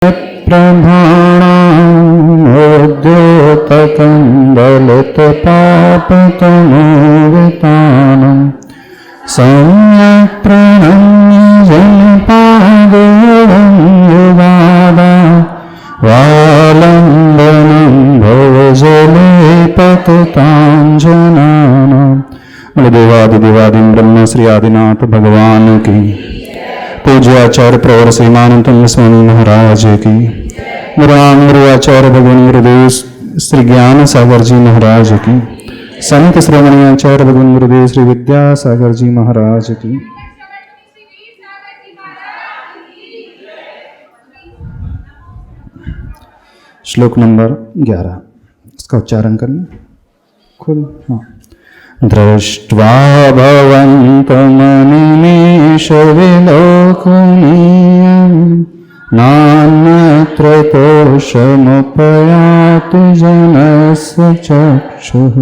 प्रभाणोद्योतकं दलितपापतमोवितानं सम्यक् प्रणम्य जनपादोऽहं युगादा वालम्बनं भवजले पतिताञ्जनानां। देवादिदेवादिं ब्रह्म श्री आदिनाथ भगवान की, पूज्य आचार्य प्रवर श्रीमानंद स्वामी महाराज की, गुरुआचार्य भगवान गुरुदेव श्री ज्ञान सागर जी महाराज की, संत श्रवणीय आचार्य भगवान गुरुदेव श्री विद्यासागर जी महाराज की। श्लोक नंबर 11, इसका उच्चारण करना खुद। हाँ। दृष्ट्वा भवन्तमनिमेषविलोकनीयं नान्यत्र तोषमुपयाति जनस्य चक्षुः।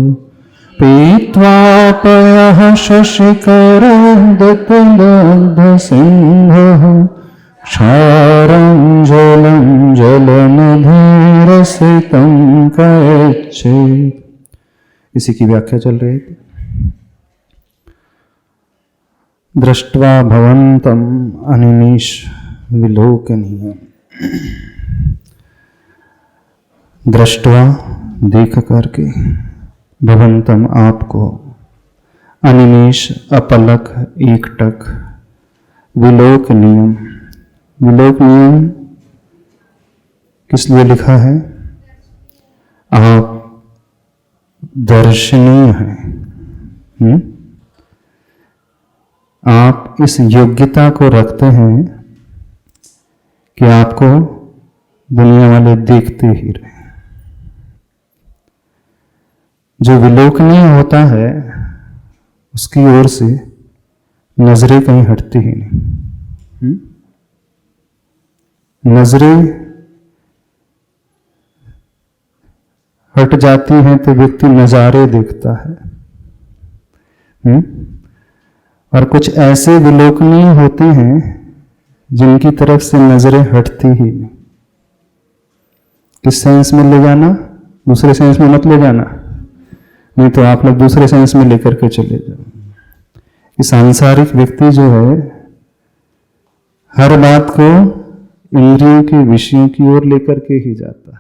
पीत्वा पयः शशिकरदत्तदग्धसिन्धुः क्षारं जलं जलनिधिरसितं कयच्चेत्। इसी की व्याख्या चल रही थी। दृष्ट्वा भवन्तम अनिमेष विलोकनीय। दृष्ट्वा देख करके, भवन्तम आपको, अनिमेष अपलक एकटक, विलोकनीयम। विलोकनीयम किस लिए लिखा है? आप दर्शनीय है। आप इस योग्यता को रखते हैं कि आपको दुनिया वाले देखते ही रहे। जो विलोकनीय होता है उसकी ओर से नजरें कहीं हटती ही नहीं। नजरें हट जाती हैं तो व्यक्ति नजारे देखता है। और कुछ ऐसे विलोकनीय होते हैं जिनकी तरफ से नजरें हटती ही नहीं। किस सेंस में ले जाना? दूसरे सेंस में मत ले जाना, नहीं तो आप लोग दूसरे सेंस में लेकर के चले जाओ। ये सांसारिक व्यक्ति जो है हर बात को इंद्रियों के विषयों की ओर लेकर के ही जाता है।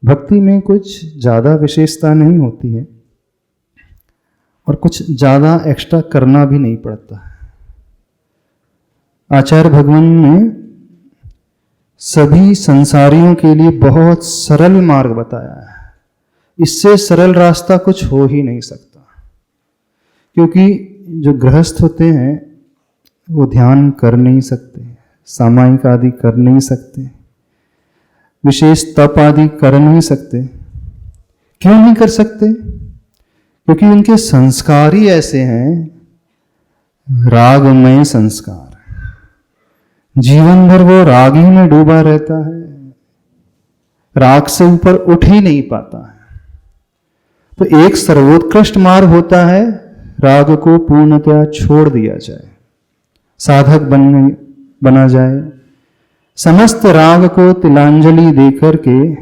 भक्ति में कुछ ज्यादा विशेषता नहीं होती है और कुछ ज्यादा एक्स्ट्रा करना भी नहीं पड़ता। आचार्य भगवान ने सभी संसारियों के लिए बहुत सरल मार्ग बताया है। इससे सरल रास्ता कुछ हो ही नहीं सकता, क्योंकि जो गृहस्थ होते हैं वो ध्यान कर नहीं सकते, सामायिक आदि कर नहीं सकते, विशेष तप आदि कर नहीं सकते। क्यों नहीं कर सकते? क्योंकि उनके संस्कार ही ऐसे हैं, रागमय संस्कार। जीवन भर वो राग ही में डूबा रहता है, राग से ऊपर उठ ही नहीं पाता है। तो एक सर्वोत्कृष्ट मार्ग होता है राग को पूर्णतया छोड़ दिया जाए, साधक बना जाए, समस्त राग को तिलांजलि देकर के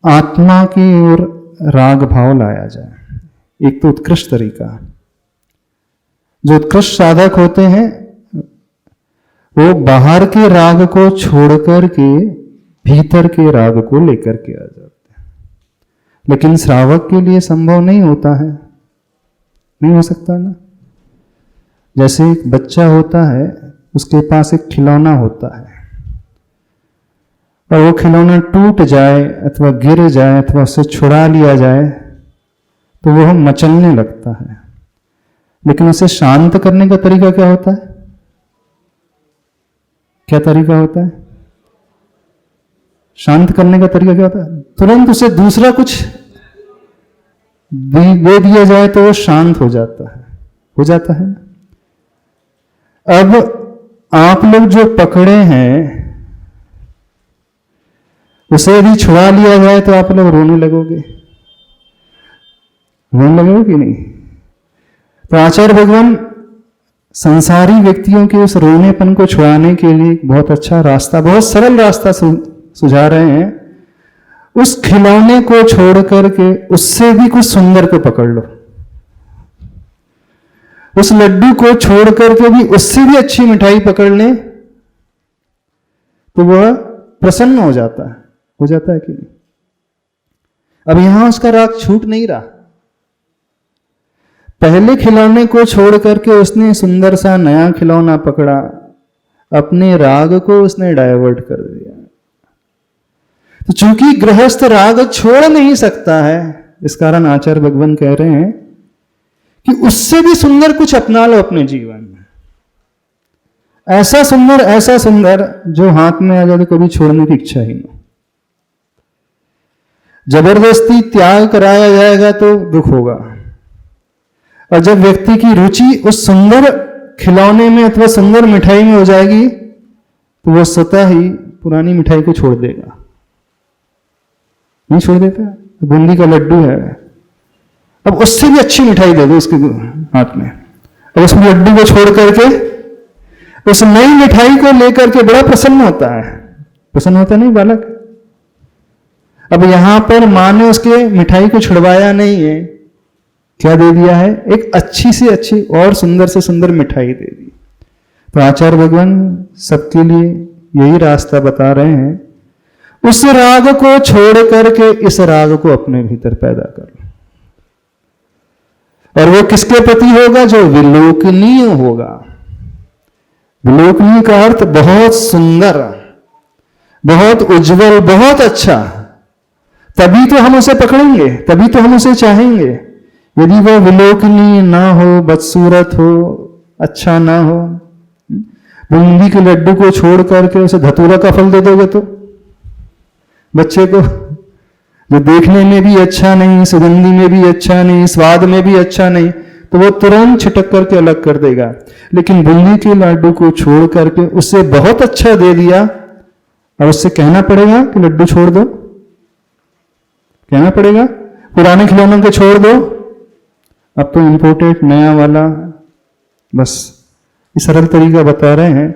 आत्मा की ओर राग भाव लाया जाए। एक तो उत्कृष्ट तरीका। जो उत्कृष्ट साधक होते हैं वो बाहर के राग को छोड़कर के भीतर के राग को लेकर के आ जाते हैं। लेकिन श्रावक के लिए संभव नहीं होता है, नहीं हो सकता ना। जैसे एक बच्चा होता है, उसके पास एक खिलौना होता है और वो खिलौना टूट जाए अथवा गिर जाए अथवा उससे छुड़ा लिया जाए तो वो मचलने लगता है। लेकिन उसे शांत करने का तरीका क्या होता है? क्या तरीका होता है? शांत करने का तरीका क्या होता है? तुरंत उसे दूसरा कुछ दे दिया जाए तो वो शांत हो जाता है। हो जाता है ना। अब आप लोग जो पकड़े हैं उसे यदि छुड़ा लिया जाए तो आप लोग रोने लगोगे, रोने लगोगे कि नहीं? तो आचार्य भगवान संसारी व्यक्तियों के उस रोनेपन को छुड़ाने के लिए एक बहुत अच्छा रास्ता, बहुत सरल रास्ता सुझा रहे हैं। उस खिलौने को छोड़ करके उससे भी कुछ सुंदर को पकड़ लो, उस लड्डू को छोड़ करके भी उससे भी अच्छी मिठाई पकड़ लें तो वह प्रसन्न हो जाता है कि नहीं? अब यहां उसका राग छूट नहीं रहा। पहले खिलौने को छोड़ करके उसने सुंदर सा नया खिलौना पकड़ा, अपने राग को उसने डाइवर्ट कर दिया। तो चूंकि गृहस्थ राग छोड़ नहीं सकता है, इस कारण आचार्य भगवान कह रहे हैं कि उससे भी सुंदर कुछ अपना लो अपने जीवन में। ऐसा सुंदर जो हाथ में आ जाए तो कभी छोड़ने की इच्छा ही ना। जबरदस्ती त्याग कराया जाएगा तो दुख होगा, और जब व्यक्ति की रुचि उस सुंदर खिलौने में अथवा सुंदर मिठाई में हो जाएगी तो वह स्वतः ही पुरानी मिठाई को छोड़ देगा। नहीं छोड़ देता? बूंदी का लड्डू है, अब उससे भी अच्छी मिठाई दे दो उसके हाथ में, अब उस लड्डू को छोड़ करके उस नई मिठाई को लेकर के बड़ा प्रसन्न होता है। प्रसन्न होता नहीं बालक? अब यहां पर मां ने उसके मिठाई को छुड़वाया नहीं है, क्या दे दिया है? एक अच्छी से अच्छी और सुंदर से सुंदर मिठाई दे दी। तो आचार्य भगवान सबके लिए यही रास्ता बता रहे हैं, उस राग को छोड़ करके इस राग को अपने भीतर पैदा करो। और वो किसके प्रति होगा? जो विलोकनीय होगा। विलोकनीय का अर्थ बहुत सुंदर, बहुत उज्जवल, बहुत अच्छा। तभी तो हम उसे पकड़ेंगे, तभी तो हम उसे चाहेंगे। यदि वह विलोकनीय ना हो, बदसूरत हो, अच्छा ना हो, बूंदी के लड्डू को छोड़ करके उसे धतूरा का फल दे दोगे तो बच्चे को, जो देखने में भी अच्छा नहीं, सुगंधी में भी अच्छा नहीं, स्वाद में भी अच्छा नहीं, तो वो तुरंत छिटक करके अलग कर देगा। लेकिन बूंदी के लड्डू को छोड़ करके उससे बहुत अच्छा दे दिया, और उससे कहना पड़ेगा कि लड्डू छोड़ दो, कहना पड़ेगा पुराने खिलौनों को छोड़ दो, अब तो इंपोर्टेड नया वाला। बस ये सरल तरीका बता रहे हैं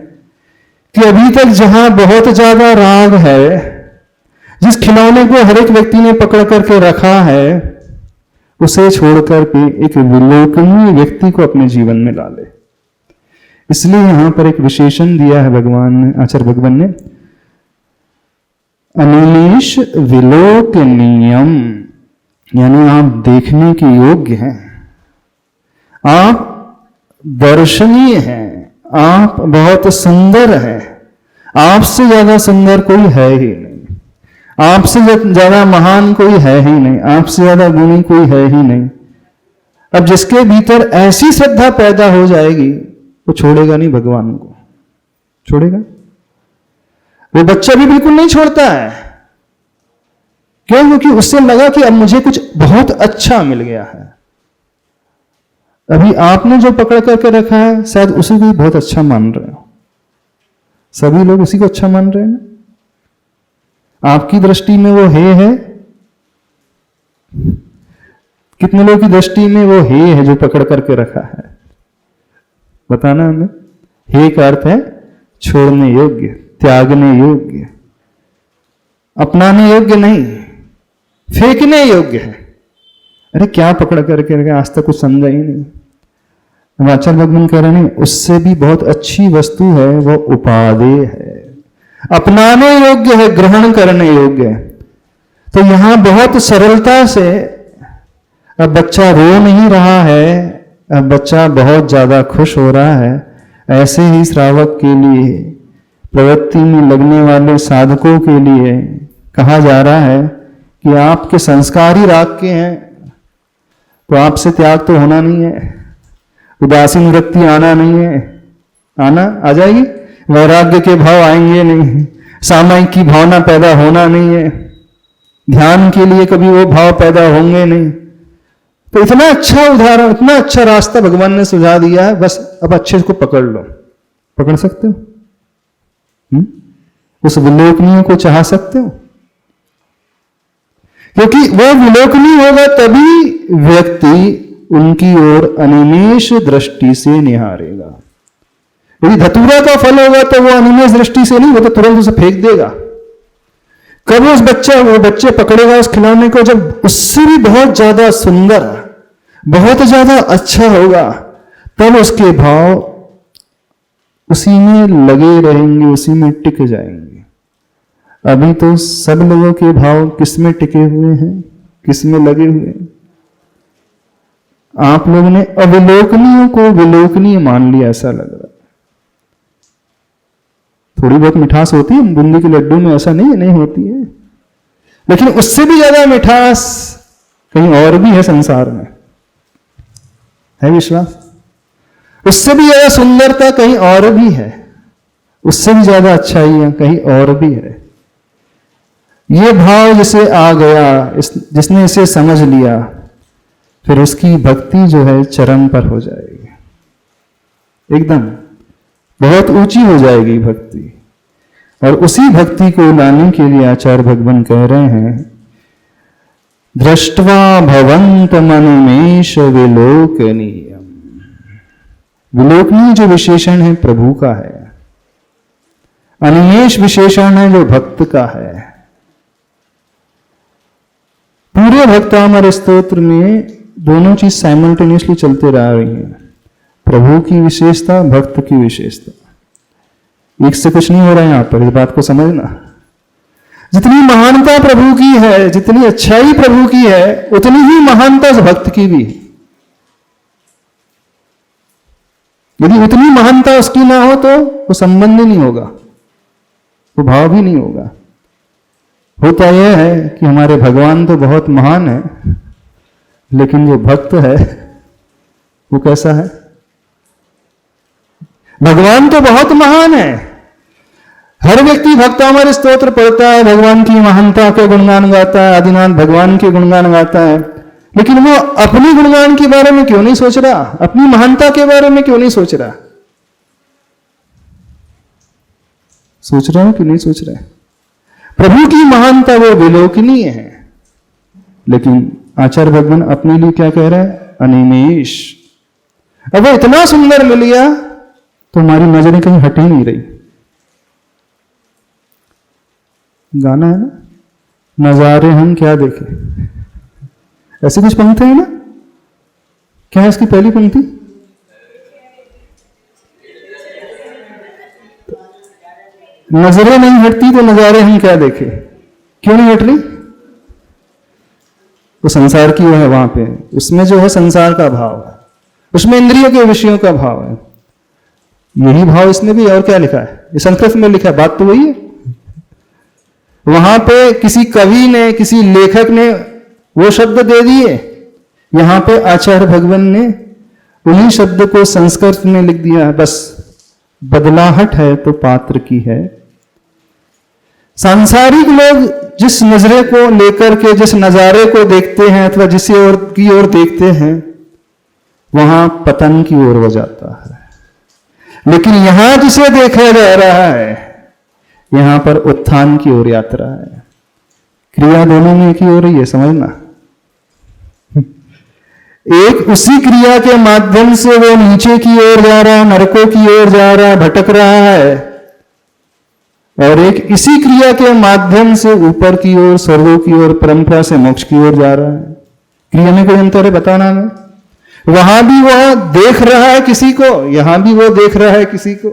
कि अभी तक जहां बहुत ज्यादा राग है, जिस खिलौने को हर एक व्यक्ति ने पकड़ करके रखा है, उसे छोड़ करके एक विलोकनीय व्यक्ति को अपने जीवन में ला ले। इसलिए यहां पर एक विशेषण दिया है भगवान ने, आचार्य भगवान ने, अनिमेष विलोकनीयम, यानी आप देखने के योग्य हैं, आप दर्शनीय हैं, आप बहुत सुंदर हैं, आपसे ज्यादा सुंदर कोई है ही नहीं, आपसे ज्यादा महान कोई है ही नहीं, आपसे ज्यादा गुणी कोई है ही नहीं। अब जिसके भीतर ऐसी श्रद्धा पैदा हो जाएगी वो छोड़ेगा नहीं भगवान को, छोड़ेगा? वो बच्चा भी बिल्कुल नहीं छोड़ता है। क्यों? क्योंकि उससे लगा कि अब मुझे कुछ बहुत अच्छा मिल गया है। अभी आपने जो पकड़ करके रखा है शायद उसी को बहुत अच्छा मान रहे हो। सभी लोग उसी को अच्छा मान रहे हैं ना? आपकी दृष्टि में वो है? कितने लोगों की दृष्टि में वो है जो पकड़ करके रखा है? बताना हमें। हे का अर्थ है छोड़ने योग्य, त्यागने योग्य, अपनाने योग्य नहीं, फेंकने योग्य है। अरे क्या पकड़ करके रखा, आज तक कुछ समझा ही नहीं। आचार्य भगवान कह रहे हैं उससे भी बहुत अच्छी वस्तु है, वो उपादेय है, अपनाने योग्य है, ग्रहण करने योग्य है। तो यहां बहुत सरलता से, अब बच्चा रो नहीं रहा है, अब बच्चा बहुत ज्यादा खुश हो रहा है। ऐसे ही श्रावक के लिए, प्रवृत्ति में लगने वाले साधकों के लिए कहा जा रहा है कि आपके संस्कार ही राग के हैं, तो आपसे त्याग तो होना नहीं है, उदासीन वृत्ति आना नहीं है। आना आ जाएगी, वैराग्य के भाव आएंगे नहीं, सामायिक की भावना पैदा होना नहीं है, ध्यान के लिए कभी वो भाव पैदा होंगे नहीं। तो इतना अच्छा उदाहरण, इतना अच्छा रास्ता भगवान ने सुझा दिया है। बस अब अच्छे को पकड़ लो। पकड़ सकते हो? उस विलोकनीय को चाह सकते हो? क्योंकि वो विलोकनीय होगा तभी व्यक्ति उनकी ओर अनिमेष दृष्टि से निहारेगा। यदि धतूरा का फल होगा तो वो अनिमेष दृष्टि से नहीं, वो तो तुरंत उसे फेंक देगा। कब वो बच्चे पकड़ेगा उस खिलौने को, जब उससे भी बहुत ज्यादा सुंदर, बहुत ज्यादा अच्छा होगा, तब उसके भाव उसी में लगे रहेंगे, उसी में टिक जाएंगे। अभी तो सब लोगों के भाव किस में टिके हुए हैं, किस में लगे हुए हैं? आप लोगों ने अविलोकनीय को विलोकनीय मान लिया, ऐसा लग रहा है। थोड़ी बहुत मिठास होती है बूंदी के लड्डू में, ऐसा नहीं होती है, लेकिन उससे भी ज्यादा मिठास कहीं और भी है संसार में, है विश्वास? उससे भी ज्यादा सुंदरता कहीं और भी है, उससे भी ज्यादा अच्छाई कहीं और भी है। ये भाव जिसे आ गया, जिसने इसे समझ लिया, फिर उसकी भक्ति जो है चरम पर हो जाएगी, एकदम बहुत ऊंची हो जाएगी भक्ति। और उसी भक्ति को लाने के लिए आचार्य भगवान कह रहे हैं, दृष्ट्वा भवंत मनुमेश विलोकनीयम। विलोकनीय जो विशेषण है प्रभु का है, अनिमेष विशेषण है जो भक्त का है। पूरे भक्तामर स्तोत्र में दोनों चीज साइमल्टेनियसली चलते रह रही हैं, प्रभु की विशेषता, भक्त की विशेषता। एक से कुछ नहीं हो रहा है यहां पर, इस बात को समझना। जितनी महानता प्रभु की है, जितनी अच्छाई प्रभु की है, उतनी ही महानता भक्त की भी है। यदि उतनी महानता उसकी ना हो तो वो संबंध ही नहीं होगा, वो भाव भी नहीं होगा। होता यह है कि हमारे भगवान तो बहुत महान है, लेकिन जो भक्त है वो कैसा है? भगवान तो बहुत महान है, हर व्यक्ति भक्तामर स्तोत्र पढ़ता है, भगवान की महानता के गुणगान गाता है, आदिनाथ भगवान के गुणगान गाता है, लेकिन वो अपने गुणगान के बारे में क्यों नहीं सोच रहा? अपनी महानता के बारे में क्यों नहीं सोच रहा? सोच रहा हूं कि नहीं सोच रहा है? प्रभु की महानता वो विलोकनीय है, लेकिन आचार्य भगवान अपने लिए क्या कह रहा है? अनिमेष। अब वो इतना सुंदर मिल गया तो हमारी नजरें कहीं हट ही नहीं रही। गाना है ना, नजारे हम क्या देखें, ऐसी कुछ पंक्ति है ना? क्या है इसकी पहली पंक्ति? नजरें नहीं हटती तो नजारे हम क्या देखें। क्यों नहीं हट रही? वो संसार की वो है, वहां पे उसमें जो है संसार का भाव है, उसमें इंद्रियों के विषयों का भाव है। यही भाव इसमें भी, और क्या लिखा है? ये संस्कृत में लिखा है, बात तो वही है। वहां पे किसी कवि ने, किसी लेखक ने वो शब्द दे दिए, यहां पे आचार्य भगवान ने उन्हीं शब्द को संस्कृत में लिख दिया। बस बदलाहट है तो पात्र की है। सांसारिक लोग जिस नजरे को लेकर के, जिस नजारे को देखते हैं अथवा जिस ओर की ओर देखते हैं, वहां पतन की ओर हो जाता है। लेकिन यहां जिसे देखा जा रहा है, यहां पर उत्थान की ओर यात्रा है। क्रिया दोनों में एक ही हो रही है, समझना। एक उसी क्रिया के माध्यम से वो नीचे की ओर जा रहा है, नरकों की ओर जा रहा है, भटक रहा है, और एक इसी क्रिया के माध्यम से ऊपर की ओर, स्वर्गों की ओर, परंपरा से मोक्ष की ओर जा रहा है। क्रिया में कोई अंतर है? बताना है। वहां भी वह देख रहा है किसी को, यहां भी वो देख रहा है किसी को।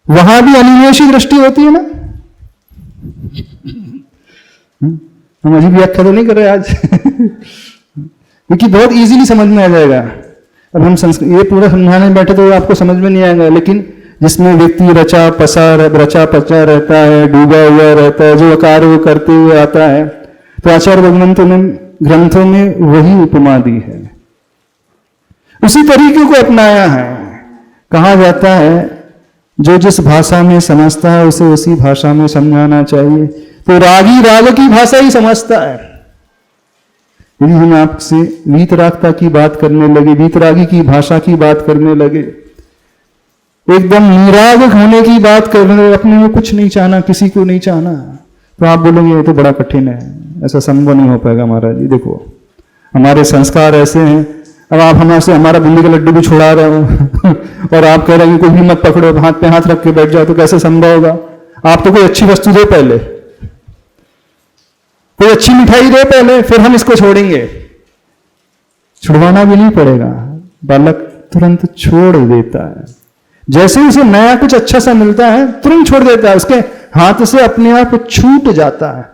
वहां भी अनिमेषी दृष्टि होती है ना। हम अजीब व्याख्या तो नहीं कर रहे आज क्योंकि बहुत इजीली समझ में आ जाएगा। अब हम ये पूरा समझाने बैठे तो आपको समझ में नहीं आएगा, लेकिन जिसमें व्यक्ति रचा पचा रहता है, डूबा हुआ रहता है, जो कार्य वो करते हुए आता है, तो आचार्य भगवंतों ने ग्रंथों में वही उपमा दी है, उसी तरीके को अपनाया है। कहा जाता है जो जिस भाषा में समझता है उसे उसी भाषा में समझाना चाहिए। तो रागी राग की भाषा ही समझता है। यदि हम आपसे वीतरागता की बात करने लगे, वीतरागी की भाषा की बात करने लगे, एकदम निराग होने की बात करने लगे, अपने में कुछ नहीं चाहना, किसी को नहीं चाहना, तो आप बोलेंगे ये तो बड़ा कठिन है, ऐसा संभव नहीं हो पाएगा महाराज जी। देखो हमारे संस्कार ऐसे हैं, अब आप हमसे हमारा बूंदी का लड्डू भी छुड़ा रहे हो और आप कह रहे हैं कोई भी मत पकड़ो, हाथ पे हाथ रख के बैठ जाओ, तो कैसे संभव होगा? आप तो कोई अच्छी वस्तु दो पहले, कोई अच्छी मिठाई दे पहले, फिर हम इसको छोड़ेंगे। छुड़वाना भी नहीं पड़ेगा, बालक तुरंत छोड़ देता है। जैसे ही उसे नया कुछ अच्छा सा मिलता है तुरंत छोड़ देता है, उसके हाथ से अपने आप छूट जाता है,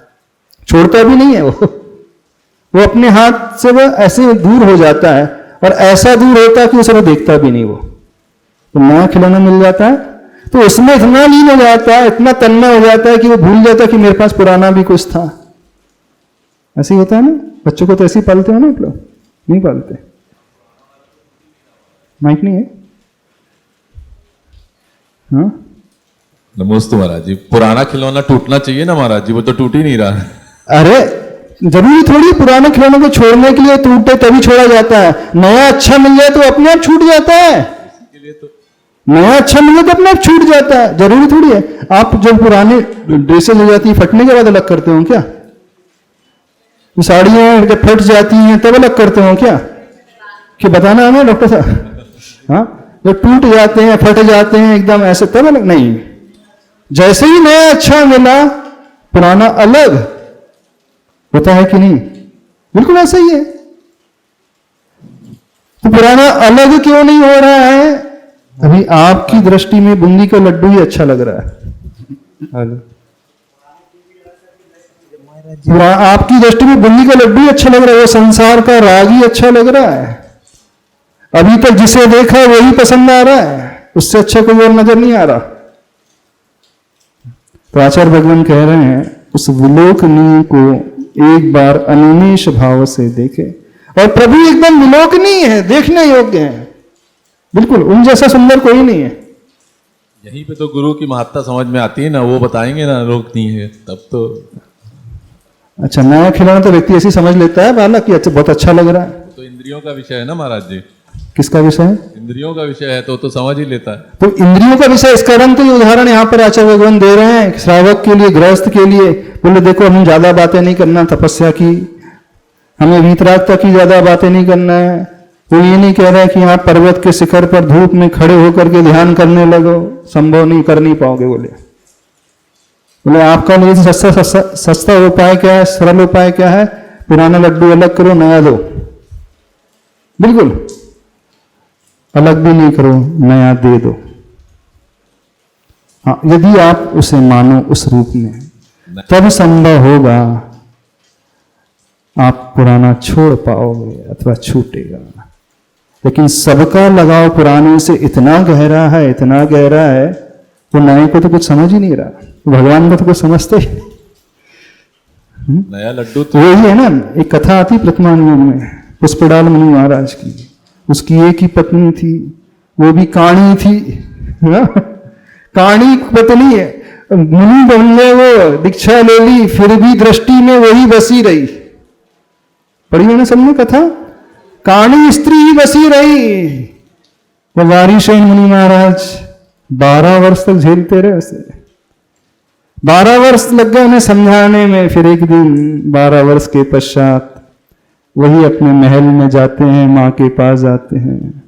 छोड़ता भी नहीं है वो अपने हाथ से वो ऐसे दूर हो जाता है, और ऐसा दूर होता है कि उसे वो देखता भी नहीं। वो तो नया खिलौना मिल जाता है तो उसमें इतना लीन हो जाता है, इतना तन्मय हो जाता है कि वो भूल जाता है कि मेरे पास पुराना भी कुछ था। ऐसे ही होता है ना, बच्चों को तो ऐसे ही पालते हो ना आप लोग? नहीं पालते? माइक नहीं है? हाँ, नमस्ते महाराज जी। पुराना खिलौना टूटना चाहिए ना महाराज जी, वो तो टूट ही नहीं रहा। अरे जरूरी थोड़ी पुराने खिलौनों को छोड़ने के लिए टूटे तभी छोड़ा जाता है। नया अच्छा मिल जाए तो अपने आप छूट जाता है, नया अच्छा मिले तो अपने आप छूट जाता है, जरूरी थोड़ी है। आप जब पुराने ड्रेसेस हो जाती है फटने के बाद अलग करते हो क्या? साड़ियां जब फट जाती हैं तब अलग करते हो क्या? कि बताना हमें डॉक्टर साहब? हाँ, जब टूट जाते हैं, फट जाते हैं एकदम ऐसे, तब अलग नहीं। जैसे ही नया अच्छा मिला पुराना अलग होता है कि नहीं? बिल्कुल ऐसा ही है। तो पुराना अलग क्यों नहीं हो रहा है? अभी आपकी दृष्टि में बूंदी का लड्डू ही अच्छा लग रहा है। आपकी दृष्टि में बूंदी का लड्डू ही अच्छा लग रहा है, वो संसार का राग ही अच्छा लग रहा है। अभी तक जिसे देखा वही पसंद आ रहा है, उससे अच्छा कोई और नजर नहीं आ रहा। तो आचार्य भगवान कह रहे हैं उस विलोकनीय को एक बार अनिमेष भाव से देखे। और प्रभु एकदम विलोकनीय है, देखने योग्य है, बिल्कुल उन जैसा सुंदर कोई नहीं है। यहीं पे तो गुरु की महत्ता समझ में आती है ना, वो बताएंगे ना विलोकनीय है तब तो। अच्छा, नया खिलौना तो व्यक्ति ऐसी समझ लेता है बालक कि अच्छा बहुत अच्छा लग रहा है। तो इंद्रियों का विषय है ना महाराज जी। किसका विषय है? इंद्रियों का विषय है तो समझ ही लेता है। तो इंद्रियों का विषय, इस कारण तो ये उदाहरण यहाँ पर आचार्य भगवान दे रहे हैं श्रावक के लिए, गृहस्थ के लिए। बोले देखो हमें ज्यादा बातें नहीं करना, तपस्या की, हमें वीतरागता की ज्यादा बातें नहीं करना है। वो ये नहीं कह रहा है कि आप पर्वत के शिखर पर धूप में खड़े होकर के ध्यान करने लगो, संभव नहीं, कर नहीं पाओगे। बोले आपका लिए सस्ता उपाय क्या है, सरल उपाय क्या है? पुराना लड्डू अलग करो, नया दो। बिल्कुल अलग भी नहीं करो, नया दे दो। हाँ, यदि आप उसे मानो उस रूप में, तब संभव होगा आप पुराना छोड़ पाओगे अथवा छूटेगा। लेकिन सबका लगाव पुराने से इतना गहरा है, इतना गहरा है, वो नए को तो कुछ समझ ही नहीं रहा, भगवान को तो कुछ समझते ही। नया लड्डू तो वही है ना, एक कथा आती प्रतिमान युग में पुष्पडाल मुनि महाराज की। उसकी एक ही पत्नी थी, वो भी काणी थी, काणी पत्नी है। मुनि बन गए, वो दीक्षा ले ली, फिर भी दृष्टि में वही बसी रही। पढ़ी मैंने सबने कथा, काणी स्त्री ही बसी रही। वो वारिशेन मुनि महाराज 12 वर्ष तक झेलते रहे उसे, 12 वर्ष लग गए उन्हें समझाने में। फिर एक दिन 12 वर्ष के पश्चात वही अपने महल में जाते हैं, मां के पास जाते हैं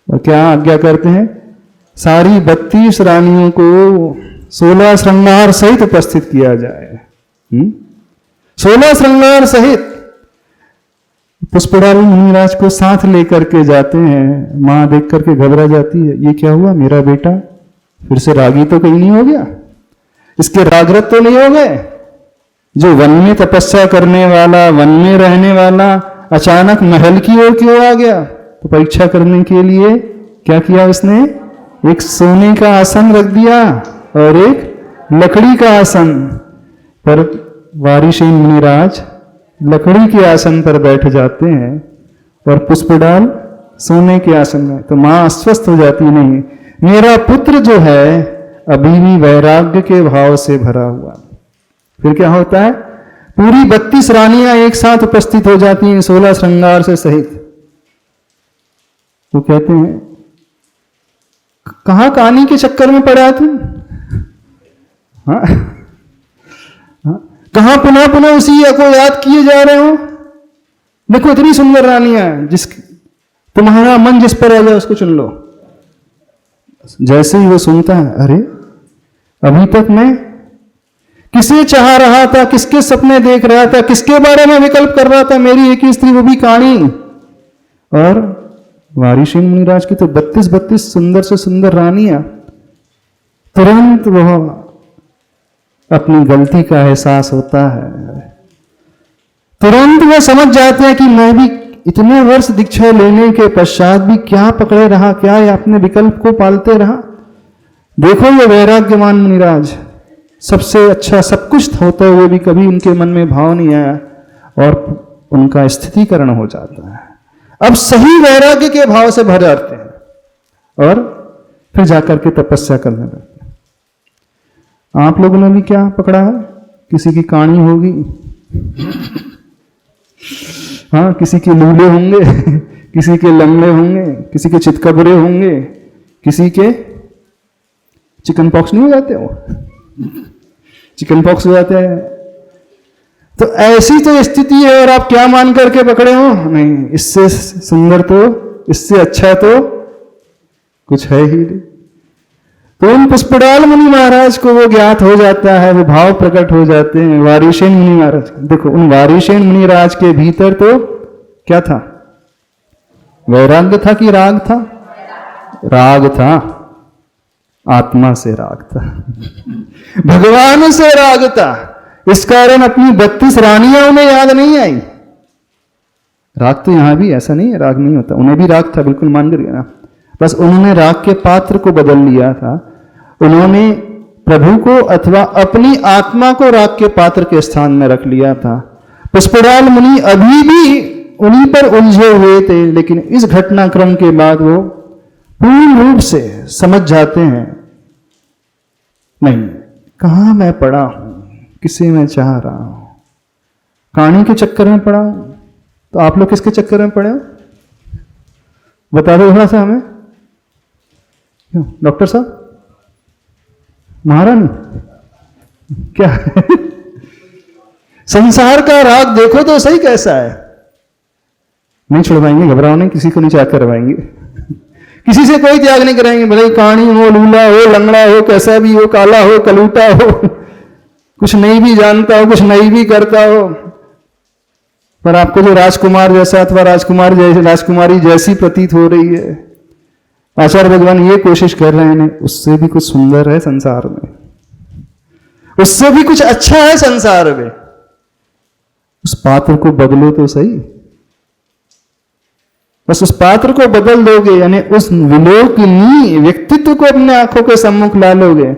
और क्या आज्ञा करते हैं? सारी 32 रानियों को 16 श्रृंगार सहित उपस्थित किया जाए। 16 श्रृंगार सहित पुष्पडाल मुनिराज को साथ लेकर के जाते हैं। मां देख करके घबरा जाती है, ये क्या हुआ, मेरा बेटा फिर से रागी तो कहीं नहीं हो गया, इसके रागरत तो नहीं हो गए? जो वन में तपस्या करने वाला, वन में रहने वाला, अचानक महल की ओर क्यों आ गया? तो परीक्षा करने के लिए क्या किया उसने? एक सोने का आसन रख दिया और एक लकड़ी का आसन पर। वारिशेन मुनिराज लकड़ी के आसन पर बैठ जाते हैं और पुष्पडाल सोने के आसन में। तो मां अस्वस्थ हो जाती, नहीं मेरा पुत्र जो है अभी भी वैराग्य के भाव से भरा हुआ। फिर क्या होता है? पूरी 32 रानियां एक साथ उपस्थित हो जाती हैं 16 श्रृंगार से सहित। वो कहते हैं कहां कहानी के चक्कर में पड़ा तुम? हाँ? कहां पुनः पुनः उसी को याद किए जा रहे हो? देखो इतनी सुंदर रानियां, जिस तुम्हारा मन जिस पर आ जाए उसको चुन लो। जैसे ही वो सुनता है, अरे अभी तक मैं किसे चाह रहा था, किसके सपने देख रहा था, किसके बारे में विकल्प कर रहा था, मेरी एक ही स्त्री, वो भी काणी। और वारिशीन मुनिराज की तो 32 सुंदर से सुंदर रानियां। तुरंत वह अपनी गलती का एहसास होता है, तुरंत वो समझ जाते हैं कि मैं भी इतने वर्ष दीक्षा लेने के पश्चात भी क्या पकड़े रहा, क्या ये अपने विकल्प को पालते रहा। देखो ये वैराग्यवान मुनिराज, सबसे अच्छा सब कुछ होते हुए भी कभी उनके मन में भाव नहीं आया और उनका स्थितिकरण हो जाता है। अब सही वैराग्य के भाव से भर जाते हैं और फिर जाकर के तपस्या करने लगते हैं। आप लोगों ने भी क्या पकड़ा है? किसी की कहानी होगी, हाँ, किसी के लूले होंगे, किसी के लंगड़े होंगे, किसी के चितकबरे होंगे, किसी के चिकन पॉक्स नहीं हो जाते, वो चिकन पॉक्स हो जाते हैं। तो ऐसी तो स्थिति है और आप क्या मान करके पकड़े हो? नहीं, इससे सुंदर तो, इससे अच्छा तो कुछ है ही नहीं। तो उन पुष्पडाल मुनि महाराज को वो ज्ञात हो जाता है, वो भाव प्रकट हो जाते हैं। वारिशेन मुनि महाराज, देखो उन वारिशेन मुनि राज के भीतर तो क्या था? वैराग्य था कि राग था? राग था, आत्मा से राग था, भगवान से राग था। इस कारण अपनी 32 रानियां उन्हें याद नहीं आई। राग तो यहां भी ऐसा नहीं है, राग नहीं होता, उन्हें भी राग था, बिल्कुल मान कर ना, बस उन्होंने राग के पात्र को बदल लिया था। उन्होंने प्रभु को अथवा अपनी आत्मा को राग के पात्र के स्थान में रख लिया था। पुष्पडाल मुनि अभी भी उन्हीं पर उलझे हुए थे, लेकिन इस घटनाक्रम के बाद वो पूर्ण रूप से समझ जाते हैं, नहीं, कहां मैं पड़ा हूं, किसे मैं चाह रहा हूं, कहानी के चक्कर में पड़ा हूं। तो आप लोग किसके चक्कर में पड़े हो? बता दो थोड़ा सा हमें। डॉक्टर साहब, महारानी, क्या है? संसार का राग देखो तो सही कैसा है। नहीं छुड़वाएंगे, घबराओ नहीं, किसी को नहीं त्याग करवाएंगे, किसी से कोई त्याग नहीं कराएंगे, भले कहानी हो, लूला हो, लंगड़ा हो, कैसा भी हो, काला हो, कलूटा हो, कुछ नहीं भी जानता हो, कुछ नहीं भी करता हो, पर आपको जो राजकुमार जैसा अथवा राजकुमारी जैसी प्रतीत हो रही है, आचार्य भगवान ये कोशिश कर रहे हैं, उससे भी कुछ सुंदर है संसार में, उससे भी कुछ अच्छा है संसार में। उस पात्र को बदलो तो सही, बस उस पात्र को बदल दोगे, यानी उस विलोकनीय व्यक्तित्व को अपने आंखों के सम्मुख ला लोगे,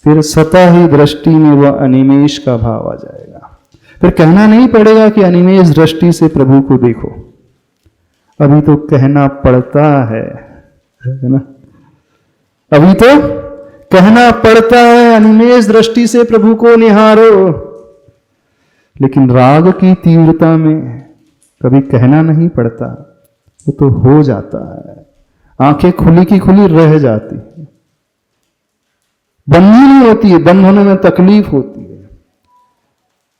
फिर स्वतः ही दृष्टि में वह अनिमेष का भाव आ जाएगा। फिर कहना नहीं पड़ेगा कि अनिमेष दृष्टि से प्रभु को देखो, अभी तो कहना पड़ता है ना, अभी तो कहना पड़ता है अनिमेष दृष्टि से प्रभु को निहारो। लेकिन राग की तीव्रता में कभी कहना नहीं पड़ता, वो तो हो जाता है, आंखें खुली की खुली रह जाती है, बंद ही नहीं होती है, बंद होने में तकलीफ होती है।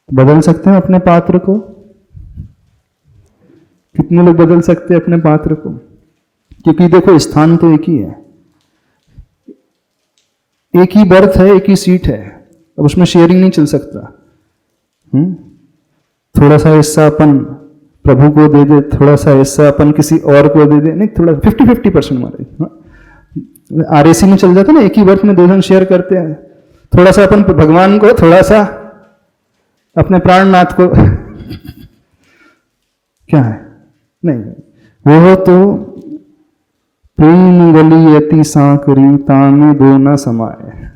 बदल सकते हैं अपने पात्र को? कितने लोग बदल सकते हैं अपने पात्र को? क्योंकि देखो स्थान तो एक ही है, एक ही बर्थ है, एक ही सीट है, अब उसमें शेयरिंग नहीं चल सकता। थोड़ा सा हिस्सा अपन प्रभु को दे दे, थोड़ा सा हिस्सा अपन किसी और को दे दे, नहीं, थोड़ा 50-50% हमारे आरएसी में चल जाता है ना, एक ही बर्थ में 2 जन शेयर करते हैं, थोड़ा सा अपन भगवान को, थोड़ा सा अपने प्राणनाथ को क्या है? नहीं, वो तो प्रेम गली अति सांकरी तामे दो न समाए,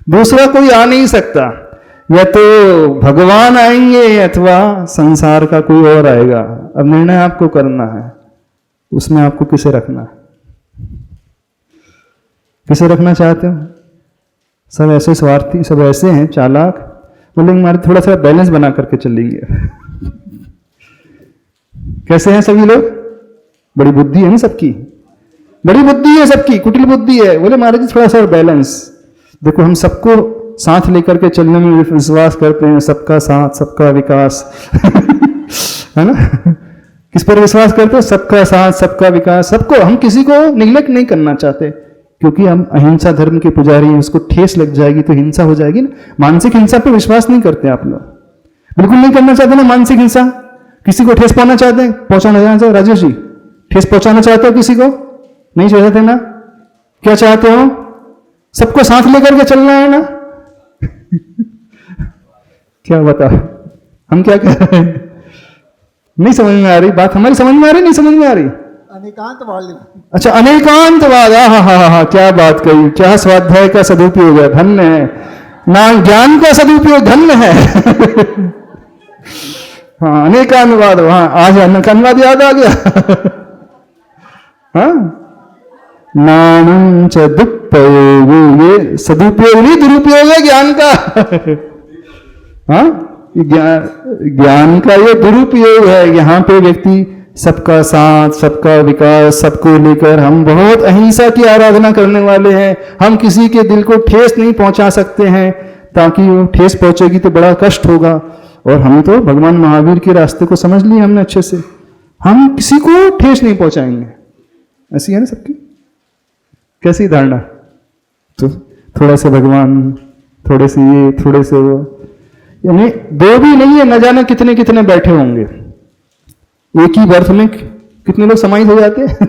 दूसरा कोई आ नहीं सकता, या तो भगवान आएंगे अथवा संसार का कोई और आएगा। अब निर्णय आपको करना है, उसमें आपको किसे रखना है, किसे रखना चाहते हो? सब ऐसे स्वार्थी, सब ऐसे हैं चालाक, बोलेंगे हमारे थोड़ा सा बैलेंस बना करके चलेंगे। कैसे हैं सभी लोग? बड़ी बुद्धि है ना सबकी, बड़ी बुद्धि है सबकी, कुटिल बुद्धि है। बोले महाराज जी थोड़ा सा बैलेंस देखो, हम सबको साथ लेकर के चलने में विश्वास करते हैं, सबका साथ सबका विकास है ना। किस पर विश्वास करते हो? सबका साथ, सबका विकास, सबको। हम किसी को निग्लेक्ट नहीं करना चाहते, क्योंकि हम अहिंसा धर्म के पुजारी हैं। उसको ठेस लग जाएगी तो हिंसा हो जाएगी ना। मानसिक हिंसा पर विश्वास नहीं करते आप लोग, बिल्कुल नहीं करना चाहते ना मानसिक हिंसा। किसी को ठेस पहुंचना चाहते हैं? पहुंचाना चाहते? राजेश जी, ठेस पहुंचाना चाहते हो किसी को? नहीं चाहते ना? क्या चाहते हो? सबको साथ लेकर के चलना है ना? क्या बता, हम क्या कह रहे हैं? नहीं समझ में आ रही बात? हमारी समझ में आ रही, नहीं समझ में आ रही? अनेकांतवाद। अच्छा, अनेकांतवाद। हाँ, क्या बात कही, क्या स्वाध्याय का सदुपयोग है, धन्य है ना। ज्ञान का सदुपयोग धन्य है। हाँ, अनेकांतवाद। हाँ, आज अनेकांतवाद याद आ गया। हाँ, नानम च दुष्प्रयोग, ये सदुपयोग नहीं दुरुपयोग है ज्ञान का। हाँ, ज्ञान का ये दुरुपयोग है। यहाँ पे व्यक्ति सबका साथ, सबका विकास, सबको लेकर, हम बहुत अहिंसा की आराधना करने वाले हैं। हम किसी के दिल को ठेस नहीं पहुंचा सकते हैं, ताकि वो ठेस पहुंचेगी तो बड़ा कष्ट होगा। और हम तो भगवान महावीर के रास्ते को समझ लिए हमने अच्छे से, हम किसी को ठेस नहीं पहुंचाएंगे। ऐसी है ना सबकी? कैसी धारणा? तो थोड़ा सा भगवान, थोड़े से ये, थोड़े से वो, यानी दो भी नहीं है, न जाने कितने कितने बैठे होंगे। एक ही बर्थ में कितने लोग समाहित हो जाते हैं?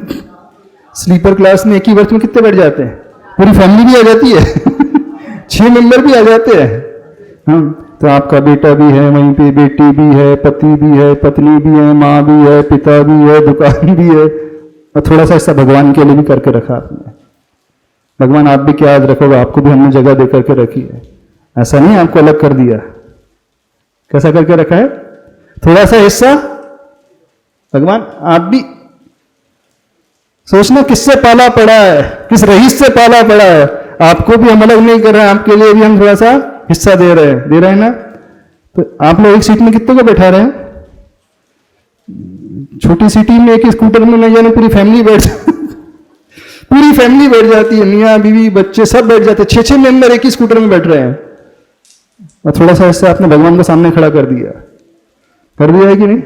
स्लीपर क्लास में एक ही बर्थ में कितने बैठ जाते हैं? पूरी फैमिली भी आ जाती है। 6 मेंबर भी आ जाते हैं। हाँ, तो आपका बेटा भी है वहीं पे, बेटी भी है, पति भी है, पत्नी भी है, माँ भी है, पिता भी है, दुकान भी है। और थोड़ा सा ऐसा भगवान के लिए भी करके रखा आपने। भगवान आप भी क्या याद रखोगे, आपको भी हमने जगह दे करके रखी है। ऐसा नहीं आपको अलग कर दिया। कैसा करके रखा है? थोड़ा सा हिस्सा भगवान आप भी सोचना किससे पाला पड़ा है, किस रईस से पाला पड़ा है। आपको भी हम अलग नहीं कर रहे हैं, आपके लिए भी हम थोड़ा सा हिस्सा दे रहे हैं ना। तो आप लोग एक सीट में कितने को बैठा रहे हैं? छोटी सिटी में एक स्कूटर में मैं जाने पूरी फैमिली बैठ पूरी फैमिली बैठ जाती है, मियाँ बीवी बच्चे सब बैठ जाते हैं। 6-6 मेंबर एक ही स्कूटर में बैठ रहे हैं। और थोड़ा सा हिस्सा आपने भगवान के सामने खड़ा कर दिया है कि नहीं?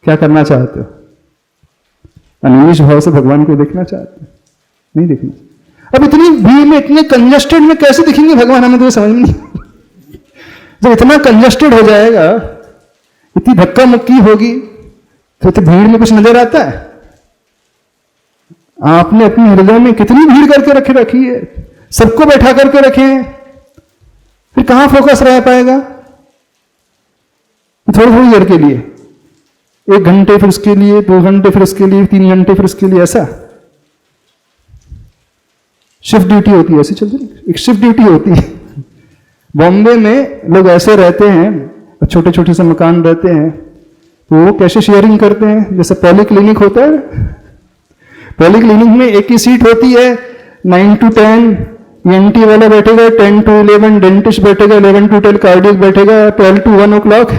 क्या करना चाहते हो? अनिमिष भाव से भगवान को देखना चाहते हो? नहीं देखना। अब इतनी भीड़ में, इतने कंजेस्टेड में कैसे दिखेंगे भगवान, हमें तो ये समझ में नहीं। जब इतना कंजेस्टेड हो जाएगा, इतनी धक्का मुक्की होगी, तो इतनी भीड़ में कुछ नजर आता है? आपने अपने हृदय में कितनी भीड़ करके रखी है, सबको बैठा करके रखे हैं, फिर कहां फोकस रह पाएगा? थोड़ी थोड़ी देर के लिए, 1 घंटे फिर उसके लिए, 2 घंटे फिर उसके लिए, 3 घंटे फिर उसके लिए, ऐसा शिफ्ट ड्यूटी होती है। ऐसी चलती है, एक शिफ्ट ड्यूटी होती है। बॉम्बे में लोग ऐसे रहते हैं, छोटे छोटे से मकान रहते हैं, तो वो कैसे शेयरिंग करते हैं? जैसे पॉली क्लिनिक होता है, पॉली क्लिनिक में एक ही सीट होती है। 9 to 10 ENT वाला बैठेगा, 10 to 11 डेंटिस्ट बैठेगा, 11 to 12 कार्डियक बैठेगा, 12 to 1 o'clock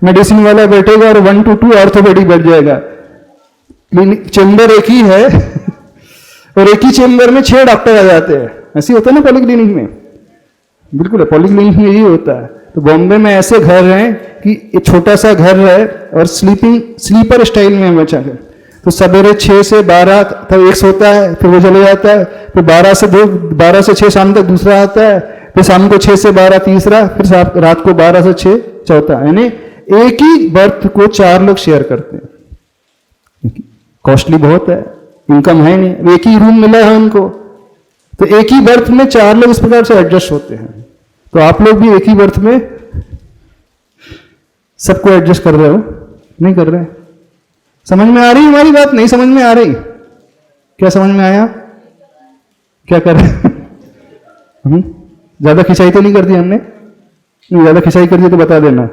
मेडिसिन वाला बैठेगा, और 1 to 2 ऑर्थोपेडिक बैठ जाएगा। चेंबर एक ही है और एक ही चेंबर में 6 डॉक्टर आ जाते हैं। ऐसे होता है ना पॉली क्लिनिक में? बिल्कुल है, पॉली क्लिनिक में यही होता है। तो बॉम्बे में ऐसे घर हैं कि एक छोटा सा घर है और स्लीपर स्टाइल में है बचा है। तो सवेरे 6 से 12 तक एक सोता है, फिर वो चले जाता है, फिर 12 से 6 शाम तक दूसरा आता है, फिर शाम को 6 से 12 तीसरा, फिर रात को 12 से 6 चौथा। यानी एक ही बर्थ को 4 लोग शेयर करते हैं। कॉस्टली बहुत है, इनकम है नहीं, एक ही रूम मिला है उनको, तो एक ही बर्थ में 4 लोग इस प्रकार से एडजस्ट होते हैं। तो आप लोग भी एक ही बर्थ में सबको एडजस्ट कर रहे हो? नहीं कर रहे? समझ में आ रही हमारी बात? नहीं समझ में आ रही? क्या समझ में आया? क्या कर रहे? ज्यादा खिंचाई तो नहीं कर दी हमने? नहीं, ज्यादा खिंचाई कर दी तो बता देना।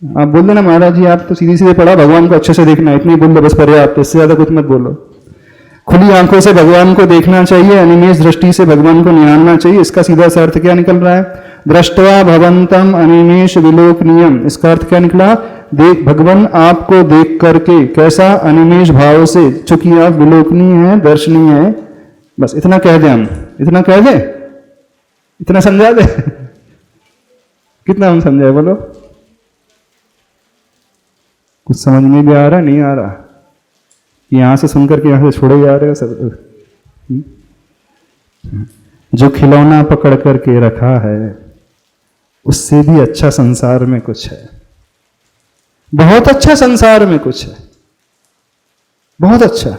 आप बोल देना महाराज जी आप तो सीधी सीधे पढ़ा, भगवान को अच्छे से देखना, इतनी बोल दो बस, पर्याप्त, इससे ज्यादा कुछ मत बोलो। खुली आंखों से भगवान को देखना चाहिए, अनिमेष दृष्टि से भगवान को निहारना चाहिए। इसका सीधा सा अर्थ क्या निकल रहा है? दृष्टवा भवंतम अनिमेष विलोकनीयम। इसका अर्थ क्या निकला? देख, भगवान आपको देख करके कैसा? अनिमेष भाव से, चूंकि आप विलोकनीय है, दर्शनीय है। बस इतना कह दे, हम इतना कह दे, इतना समझा दे। कितना हम समझाए बोलो? कुछ समझ में भी आ रहा नहीं आ रहा? यहां से सुनकर के यहां से छोड़े जा रहे हो सब। जो खिलौना पकड़ करके रखा है उससे भी अच्छा संसार में कुछ है, बहुत अच्छा संसार में कुछ है, बहुत अच्छा।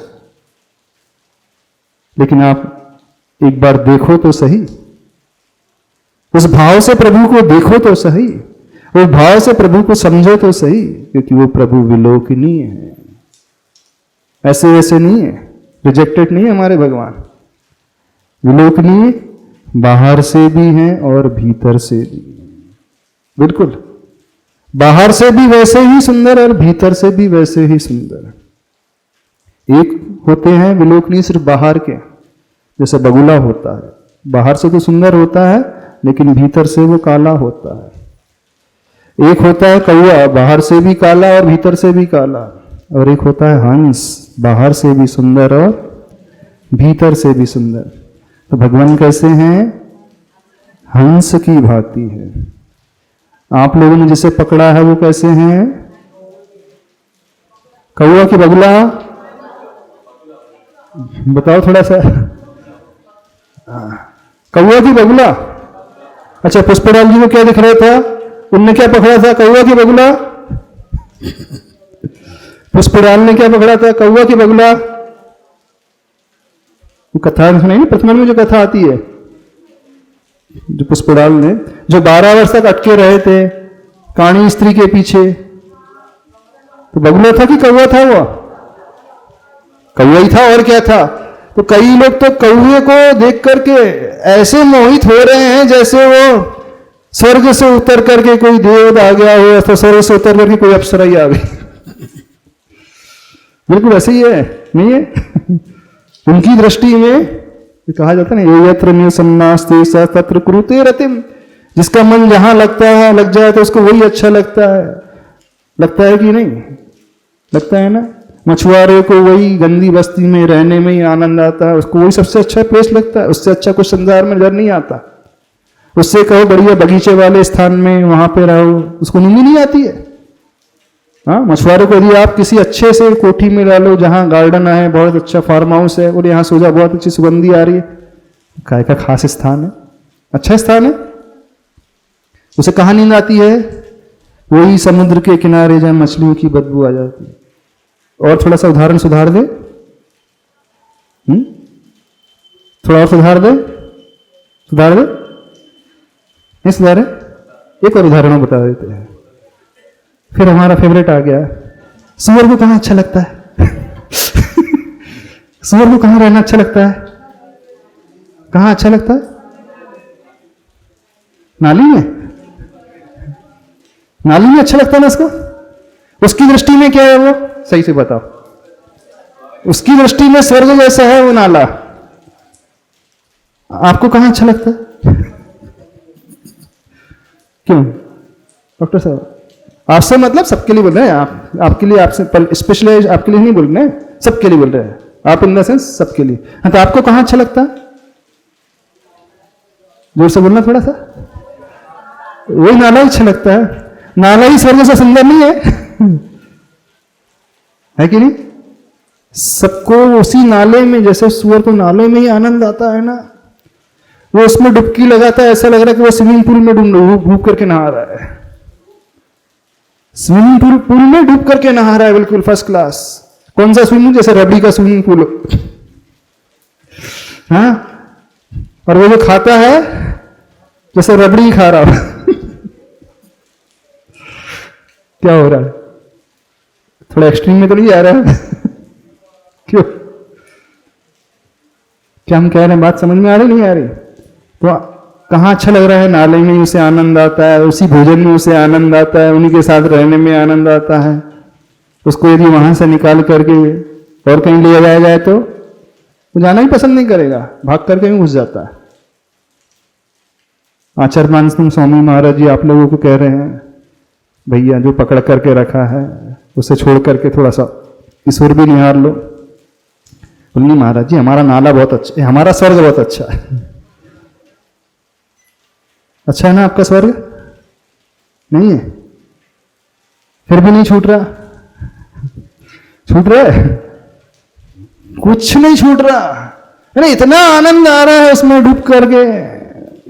लेकिन आप एक बार देखो तो सही, उस भाव से प्रभु को देखो तो सही, उस भाव से प्रभु को समझो तो सही, क्योंकि वो प्रभु विलोकनीय है, ऐसे वैसे नहीं है, रिजेक्टेड नहीं है हमारे भगवान। विलोकनीय बाहर से भी हैं और भीतर से भी, बिल्कुल बाहर से भी वैसे ही सुंदर और भीतर से भी वैसे ही सुंदर। एक होते हैं विलोकनीय सिर्फ बाहर के, जैसे बगुला होता है, बाहर से तो सुंदर होता है लेकिन भीतर से वो काला होता है। एक होता है कौवा, बाहर से भी काला और भीतर से भी काला। और एक होता है हंस, बाहर से भी सुंदर और भीतर से भी सुंदर। तो भगवान कैसे हैं? हंस की भांति है। आप लोगों ने जिसे पकड़ा है वो कैसे हैं? कौवा की बगुला? बताओ थोड़ा सा। कौवा की बगुला? अच्छा, पुष्पराल जी को क्या दिख रहा था? उनने क्या पकड़ा था? कौवा की बगुला? पुष्पराल ने क्या पकड़ा था? कौवा की बगुला? वो कथा सुनाई ना प्रथमन में, जो कथा आती है, जो पुष्पराल ने जो 12 वर्ष तक अटके रहे थे काणी स्त्री के पीछे, तो बगुला था कि कौवा था? वो कौवा ही था, और क्या था? तो कई लोग तो कौवे को देख करके ऐसे मोहित हो रहे हैं जैसे वो स्वर्ग से उतर करके कोई देव आ गया हो, अथवा स्वर्ग से उतर करके कोई अप्सरा ही आ गई। बिल्कुल ऐसे ही है, नहीं है? उनकी दृष्टि में कहा जाता है ना, ये यत्र निसन्नास्ति स तत्र कुरुते रतिम। जिसका मन जहां लगता है, लग जाए तो उसको वही अच्छा लगता है। लगता है कि नहीं? लगता है ना? मछुआरे को वही गंदी बस्ती में रहने में ही आनंद आता है, उसको वही सबसे अच्छा प्लेस लगता है। उससे अच्छा कुछ संसार में नजर नहीं आता। उससे कहो बढ़िया बगीचे वाले स्थान में वहां पे रहो, उसको नींद नहीं आती है। हाँ, मछुआरे को यदि आप किसी अच्छे से कोठी में डालो जहां गार्डन है, बहुत अच्छा फार्म हाउस है, और यहाँ सो जा, बहुत अच्छी सुगंधी आ रही है, काय का खास स्थान है, अच्छा स्थान है, उसे कहाँ नींद आती है? वही समुद्र के किनारे जहां मछलियों की बदबू आ जाती है। और थोड़ा सा उदाहरण सुधार दे, थोड़ा और सुधार दे, सुधार दे, नहीं सुधारे? एक और उदाहरण बता देते हैं, फिर हमारा फेवरेट आ गया। सुअर को कहां अच्छा लगता है? सुअर को कहां रहना अच्छा लगता है? कहां अच्छा लगता है? नाली में? नाली में अच्छा लगता है ना उसको? उसकी दृष्टि में क्या है वो? सही से बताओ। उसकी दृष्टि में स्वर्ग जैसा है वो नाला। आपको कहां अच्छा लगता है? क्यों डॉक्टर साहब? आपसे मतलब सबके लिए बोल रहे हैं, आपके लिए, आपसे स्पेशली आपके लिए नहीं बोल रहे हैं, सबके लिए बोल रहे हैं आप, इन द सेंस सबके लिए। हाँ, तो आपको कहां अच्छा लगता है? जोर से बोलना थोड़ा सा। वही नाला ही अच्छा लगता है। नाला ही स्वर्ग से सुंदर नहीं है कि नहीं? सबको उसी नाले में, जैसे सुअर को नाले में ही आनंद आता है ना, वो उसमें डुबकी लगाता है, ऐसा लग रहा है कि वो स्विमिंग पूल में डूब करके नहा रहा है। स्विमिंग पूल में डूब करके नहा रहा है, बिल्कुल फर्स्ट क्लास। कौन सा स्विमिंग? जैसे रबड़ी का स्विमिंग पूल। हाँ, और वो जो खाता है जैसे रबड़ी ही खा रहा हो। क्या हो रहा है? थोड़ा एक्सट्रीम में तो नहीं जा रहा है? क्यों? क्या हम कह रहे हैं? बात समझ में आ रही नहीं आ रही? तो कहाँ अच्छा लग रहा है? नाले में उसे आनंद आता है, उसी भोजन में उसे आनंद आता है, उन्हीं के साथ रहने में आनंद आता है। उसको यदि वहां से निकाल करके और कहीं ले जाया जाए तो वो जाना ही पसंद नहीं करेगा, भाग करके ही घुस जाता है। आचार्य मानसिंह स्वामी महाराज जी आप लोगों को कह रहे हैं, भैया जो पकड़ करके रखा है उसे छोड़ करके थोड़ा सा ईश्वर भी निहार लो। बोलिए महाराज जी, हमारा नाला बहुत अच्छा है, हमारा स्वर्ग बहुत अच्छा है। अच्छा है ना आपका स्वर्ग? नहीं है? फिर भी नहीं छूट रहा? छूट रहा है? कुछ नहीं छूट रहा है। इतना आनंद आ रहा है उसमें डूब करके,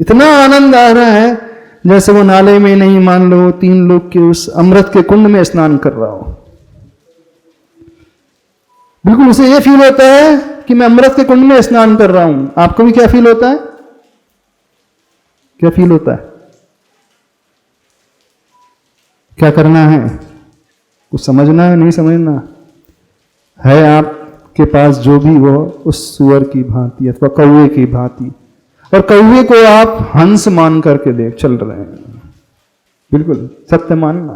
इतना आनंद आ रहा है जैसे वो नाले में नहीं, मान लो 3 लोग के उस अमृत के कुंड में स्नान कर रहा हो। बिल्कुल उसे ये फील होता है कि मैं अमृत के कुंड में स्नान कर रहा हूं। आपको भी क्या फील होता है? क्या फील होता है? क्या करना है? कुछ समझना है, नहीं समझना है? आपके पास जो भी वो उस सुअर की भांति अथवा कौवे की भांति, और कौवे को आप हंस मान करके देख चल रहे हैं। बिल्कुल सत्य मानना।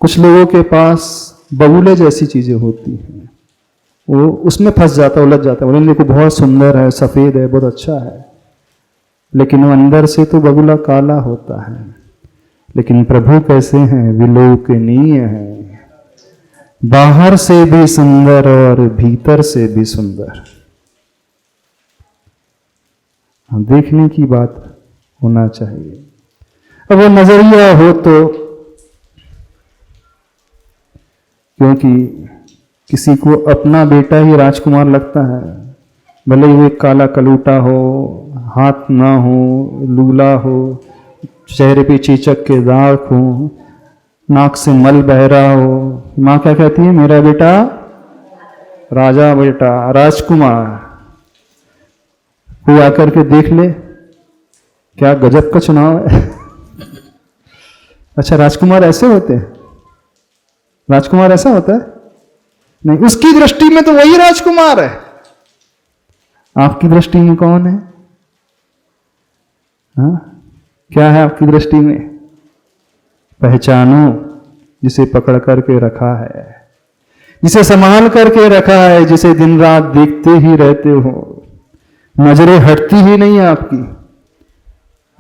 कुछ लोगों के पास बगुले जैसी चीजें होती हैं, वो उसमें फंस जाता, उलझ जाता है। बोले देखो बहुत सुंदर है, सफेद है, बहुत अच्छा है, लेकिन वो अंदर से तो बगुला काला होता है। लेकिन प्रभु कैसे हैं? विलोकनीय है, बाहर से भी सुंदर और भीतर से भी सुंदर। देखने की बात होना चाहिए। अब वो नजरिया हो तो, क्योंकि किसी को अपना बेटा ही राजकुमार लगता है, भले ही वो काला कलूटा हो, हाथ ना हो, लूला हो, चेहरे पे चीचक के दाग हो, नाक से मल बह रहा हो। माँ क्या कहती है? मेरा बेटा राजा, बेटा राजकुमार। कोई आकर के देख ले, क्या गजब का चुनाव है। अच्छा, राजकुमार ऐसे होते हैं? राजकुमार ऐसा होता है? नहीं, उसकी दृष्टि में तो वही राजकुमार है। आपकी दृष्टि में कौन है? हाँ, क्या है आपकी दृष्टि में? पहचानो जिसे पकड़ करके रखा है, जिसे संभाल करके रखा है, जिसे दिन रात देखते ही रहते हो। नजरें हटती ही नहीं है आपकी।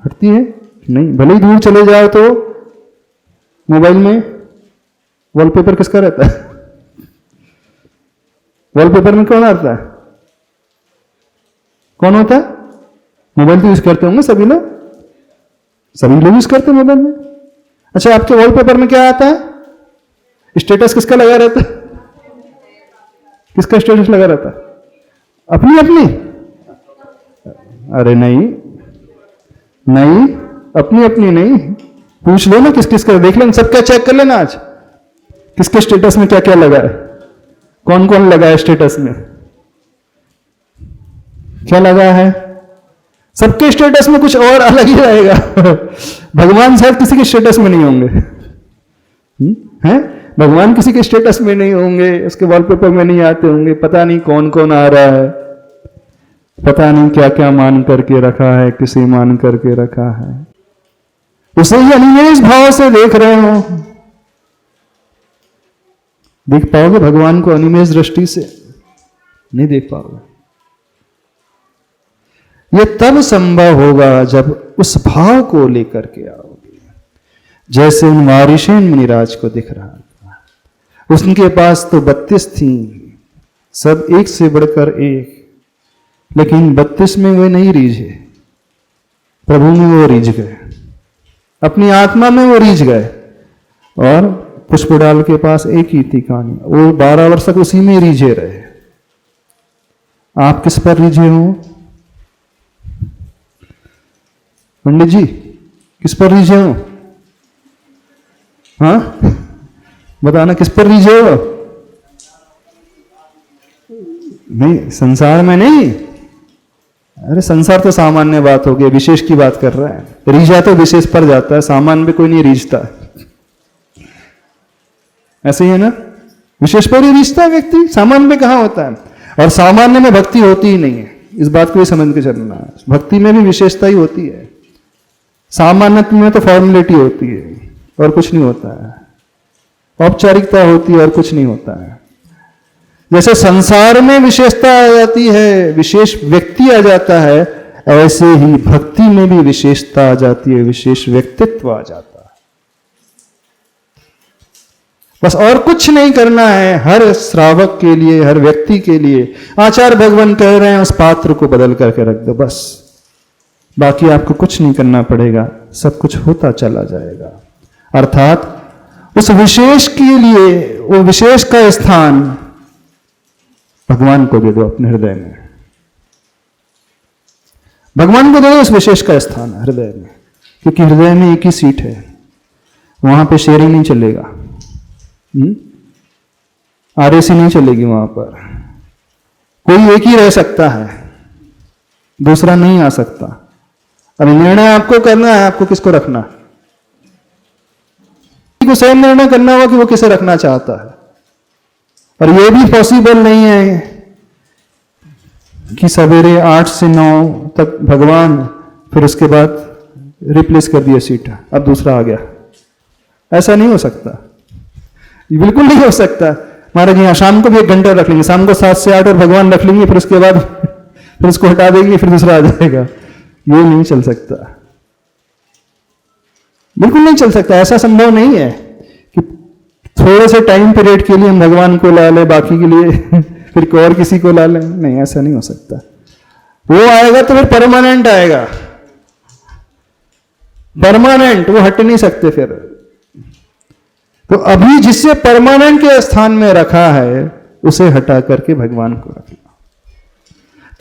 हटती है? नहीं। भले ही दूर चले जाओ तो मोबाइल में वॉलपेपर किसका रहता है? वॉलपेपर में कौन आता है? कौन होता है? मोबाइल तो यूज करते होंगे सभी लोग, सभी लोग यूज करते हैं मोबाइल में। अच्छा, आपके वॉलपेपर में क्या आता है? स्टेटस किसका लगा रहता है? किसका स्टेटस लगा रहता है? अपनी अपनी? अरे नहीं नहीं, अपनी अपनी नहीं। पूछ लो ना किस किस का, देख लेना, सबका चेक कर लेना आज किसके स्टेटस में क्या क्या लगा है, कौन कौन लगा है स्टेटस में, क्या लगा है। सबके स्टेटस में कुछ और अलग ही रहेगा। भगवान शायद किसी के स्टेटस में नहीं होंगे, हैं? भगवान किसी के स्टेटस में नहीं होंगे, उसके वॉलपेपर में नहीं आते होंगे। पता नहीं कौन कौन आ रहा है, पता नहीं क्या क्या मान करके रखा है, किसे मान करके रखा है। उसे ही अनिमेष भाव से देख रहे हो। देख पाओगे भगवान को अनिमेष दृष्टि से? नहीं देख पाओगे। यह तब संभव होगा जब उस भाव को लेकर के आओगे, जैसे उन वारिशेन मुनिराज को दिख रहा था। उनके पास तो 32 थी, सब एक से बढ़कर एक, लेकिन 32 में वे नहीं रीझे, प्रभु में वो रीझ गए, अपनी आत्मा में वो रीझ गए। और पुष्पडाल के पास एक ही थी कहानी, वो 12 वर्ष तक उसी में रीझे रहे। आप किस पर रीझे हो पंडित जी? किस पर रीझे हो? हाँ, बताना किस पर रीझे हो? नहीं, संसार में नहीं। अरे संसार तो सामान्य बात हो गई, विशेष की बात कर रहा है। रीझा तो विशेष पर जाता है, सामान्य में कोई नहीं रीझता। ऐसे ही है ना, विशेष पर ही रीझता है व्यक्ति, सामान्य में कहां होता है। और सामान्य में भक्ति होती ही नहीं है, इस बात को भी समझ के चलना है। भक्ति में भी विशेषता ही होती है, सामान्य में तो फॉर्मेलिटी होती है और कुछ नहीं होता है, औपचारिकता होती है और कुछ नहीं होता है। जैसे संसार में विशेषता आ जाती है, विशेष व्यक्ति आ जाता है, ऐसे ही भक्ति में भी विशेषता आ जाती है, विशेष व्यक्तित्व आ जाता है। बस और कुछ नहीं करना है। हर श्रावक के लिए, हर व्यक्ति के लिए आचार्य भगवान कह रहे हैं उस पात्र को बदल करके रख दो, बस। बाकी आपको कुछ नहीं करना पड़ेगा, सब कुछ होता चला जाएगा। अर्थात उस विशेष के लिए, वो विशेष का स्थान भगवान को दे दो अपने हृदय में। भगवान को दे दो उस विशेष का स्थान हृदय में, क्योंकि हृदय में एक ही सीट है, वहां पे शेयरिंग नहीं चलेगा, आरएसी नहीं चलेगी वहां पर। कोई एक ही रह सकता है, दूसरा नहीं आ सकता। अब निर्णय आपको करना है, आपको किसको रखना है, को स्वयं निर्णय करना होगा कि वो किसे रखना चाहता है। और ये भी पॉसिबल नहीं है कि सवेरे 8 से 9 तक भगवान, फिर उसके बाद रिप्लेस कर दिया सीट, अब दूसरा आ गया। ऐसा नहीं हो सकता, ये बिल्कुल नहीं हो सकता। महाराज यहाँ शाम को भी 1 घंटा रख लेंगे, शाम को 7 से 8 और भगवान रख लेंगे, फिर उसके बाद फिर उसको हटा देंगे, फिर दूसरा आ जाएगा। ये नहीं चल सकता, बिल्कुल नहीं चल सकता। ऐसा संभव नहीं है कि थोड़े से टाइम पीरियड के लिए हम भगवान को ला ले, बाकी के लिए फिर कोई और किसी को ला ले। नहीं, ऐसा नहीं हो सकता। वो आएगा तो फिर परमानेंट आएगा, परमानेंट, वो हट नहीं सकते फिर। तो अभी जिससे परमानेंट के स्थान में रखा है, उसे हटा करके भगवान को रखना,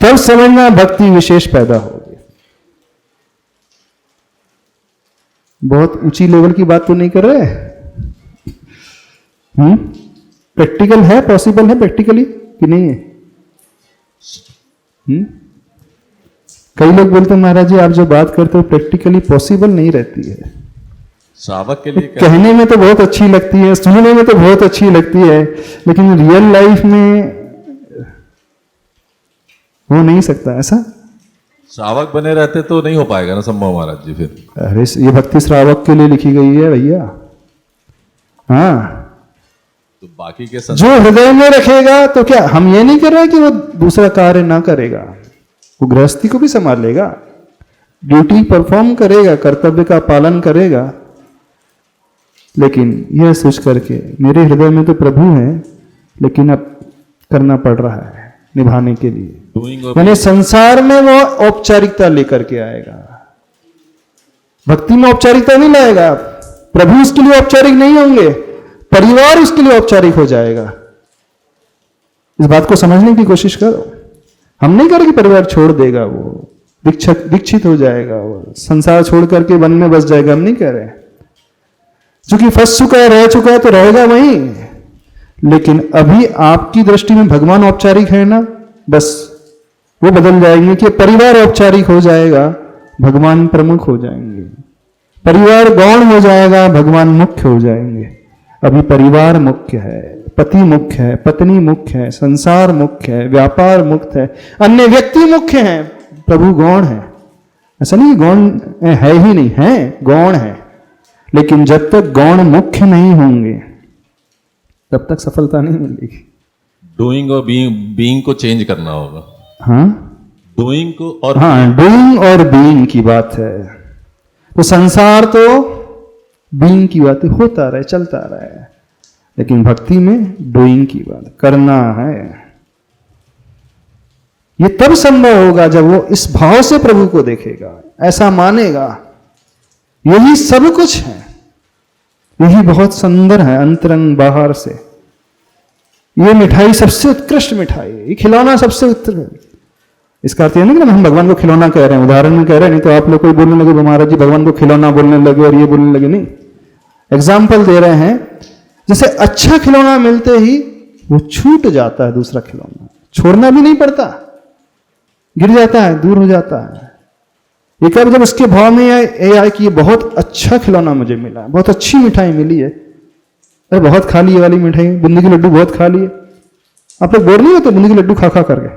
तब समझना भक्ति विशेष पैदा होगी। बहुत ऊंची लेवल की बात तो नहीं कर रहे, प्रैक्टिकल है, पॉसिबल है प्रैक्टिकली कि नहीं है? कई लोग बोलते हैं महाराज जी आप जो बात करते हो प्रैक्टिकली पॉसिबल नहीं रहती है। श्रावक के लिए कहने में तो बहुत अच्छी लगती है, सुनने में तो बहुत अच्छी लगती है, लेकिन रियल लाइफ में हो नहीं सकता ऐसा। श्रावक बने रहते तो नहीं हो पाएगा ना संभव महाराज जी फिर। अरे ये भक्ति श्रावक के लिए लिखी गई है भैया। हाँ, तो बाकी के जो हृदय में रखेगा, तो क्या हम ये नहीं कर रहे कि वो दूसरा कार्य ना करेगा, वो गृहस्थी को भी संभालेगा, ड्यूटी परफॉर्म करेगा, कर्तव्य का पालन करेगा, लेकिन यह सोच करके मेरे हृदय में तो प्रभु है, लेकिन अब करना पड़ रहा है निभाने के लिए। यानी संसार में वो औपचारिकता लेकर के आएगा, भक्ति में औपचारिकता नहीं लाएगा। प्रभु उसके लिए औपचारिक नहीं होंगे, परिवार उसके लिए औपचारिक हो जाएगा। इस बात को समझने की कोशिश करो। हम नहीं करें कि परिवार छोड़ देगा, वो दीक्षित हो जाएगा, वो संसार छोड़ करके वन में बस जाएगा, हम नहीं कह रहे। क्योंकि फंस चुका है, रह चुका है, तो रहेगा वहीं। लेकिन अभी आपकी दृष्टि में भगवान औपचारिक है ना, बस वो बदल जाएंगे कि परिवार औपचारिक हो जाएगा, भगवान प्रमुख हो जाएंगे। परिवार गौण हो जाएगा, भगवान मुख्य हो जाएंगे। अभी परिवार मुख्य है, पति मुख्य है, पत्नी मुख्य है, संसार मुख्य है, व्यापार मुख्य है, अन्य व्यक्ति मुख्य है, प्रभु गौण है। ऐसा नहीं गौण है ही नहीं है, गौण है। लेकिन जब तक गौण मुख्य नहीं होंगे तब तक सफलता नहीं मिलेगी। डूइंग और बीइंग को चेंज करना होगा। हाँ, डूइंग को और हाँ, डूइंग और बीइंग की बात है। तो संसार तो बीइंग की बात होता रहे, चलता रहे, लेकिन भक्ति में डूइंग की बात करना है। ये तब संभव होगा जब वो इस भाव से प्रभु को देखेगा, ऐसा मानेगा यही सब कुछ है, यही बहुत सुंदर है अंतरंग बाहर से। ये मिठाई सबसे उत्कृष्ट मिठाई है, ये खिलौना सबसे उत्कृष्ट। इसका अर्थ ये नहीं कि हम भगवान को खिलौना कह रहे हैं, उदाहरण में कह रहे हैं, नहीं तो आप लोग कोई बोलने लगे महाराज जी भगवान को खिलौना बोलने लगे और ये बोलने लगे। नहीं, एग्जाम्पल दे रहे हैं। जैसे अच्छा खिलौना मिलते ही वो छूट जाता है, दूसरा खिलौना छोड़ना भी नहीं पड़ता, गिर जाता है, दूर हो जाता है। एक बार जब उसके भाव में आए कि ये बहुत अच्छा खिलौना मुझे मिला, बहुत अच्छी मिठाई मिली है, अरे बहुत खा ली वाली मिठाई, बूंदी के लड्डू बहुत खा लिए। आप लोग बोर नहीं होते बूंदी के लड्डू खा खा करके?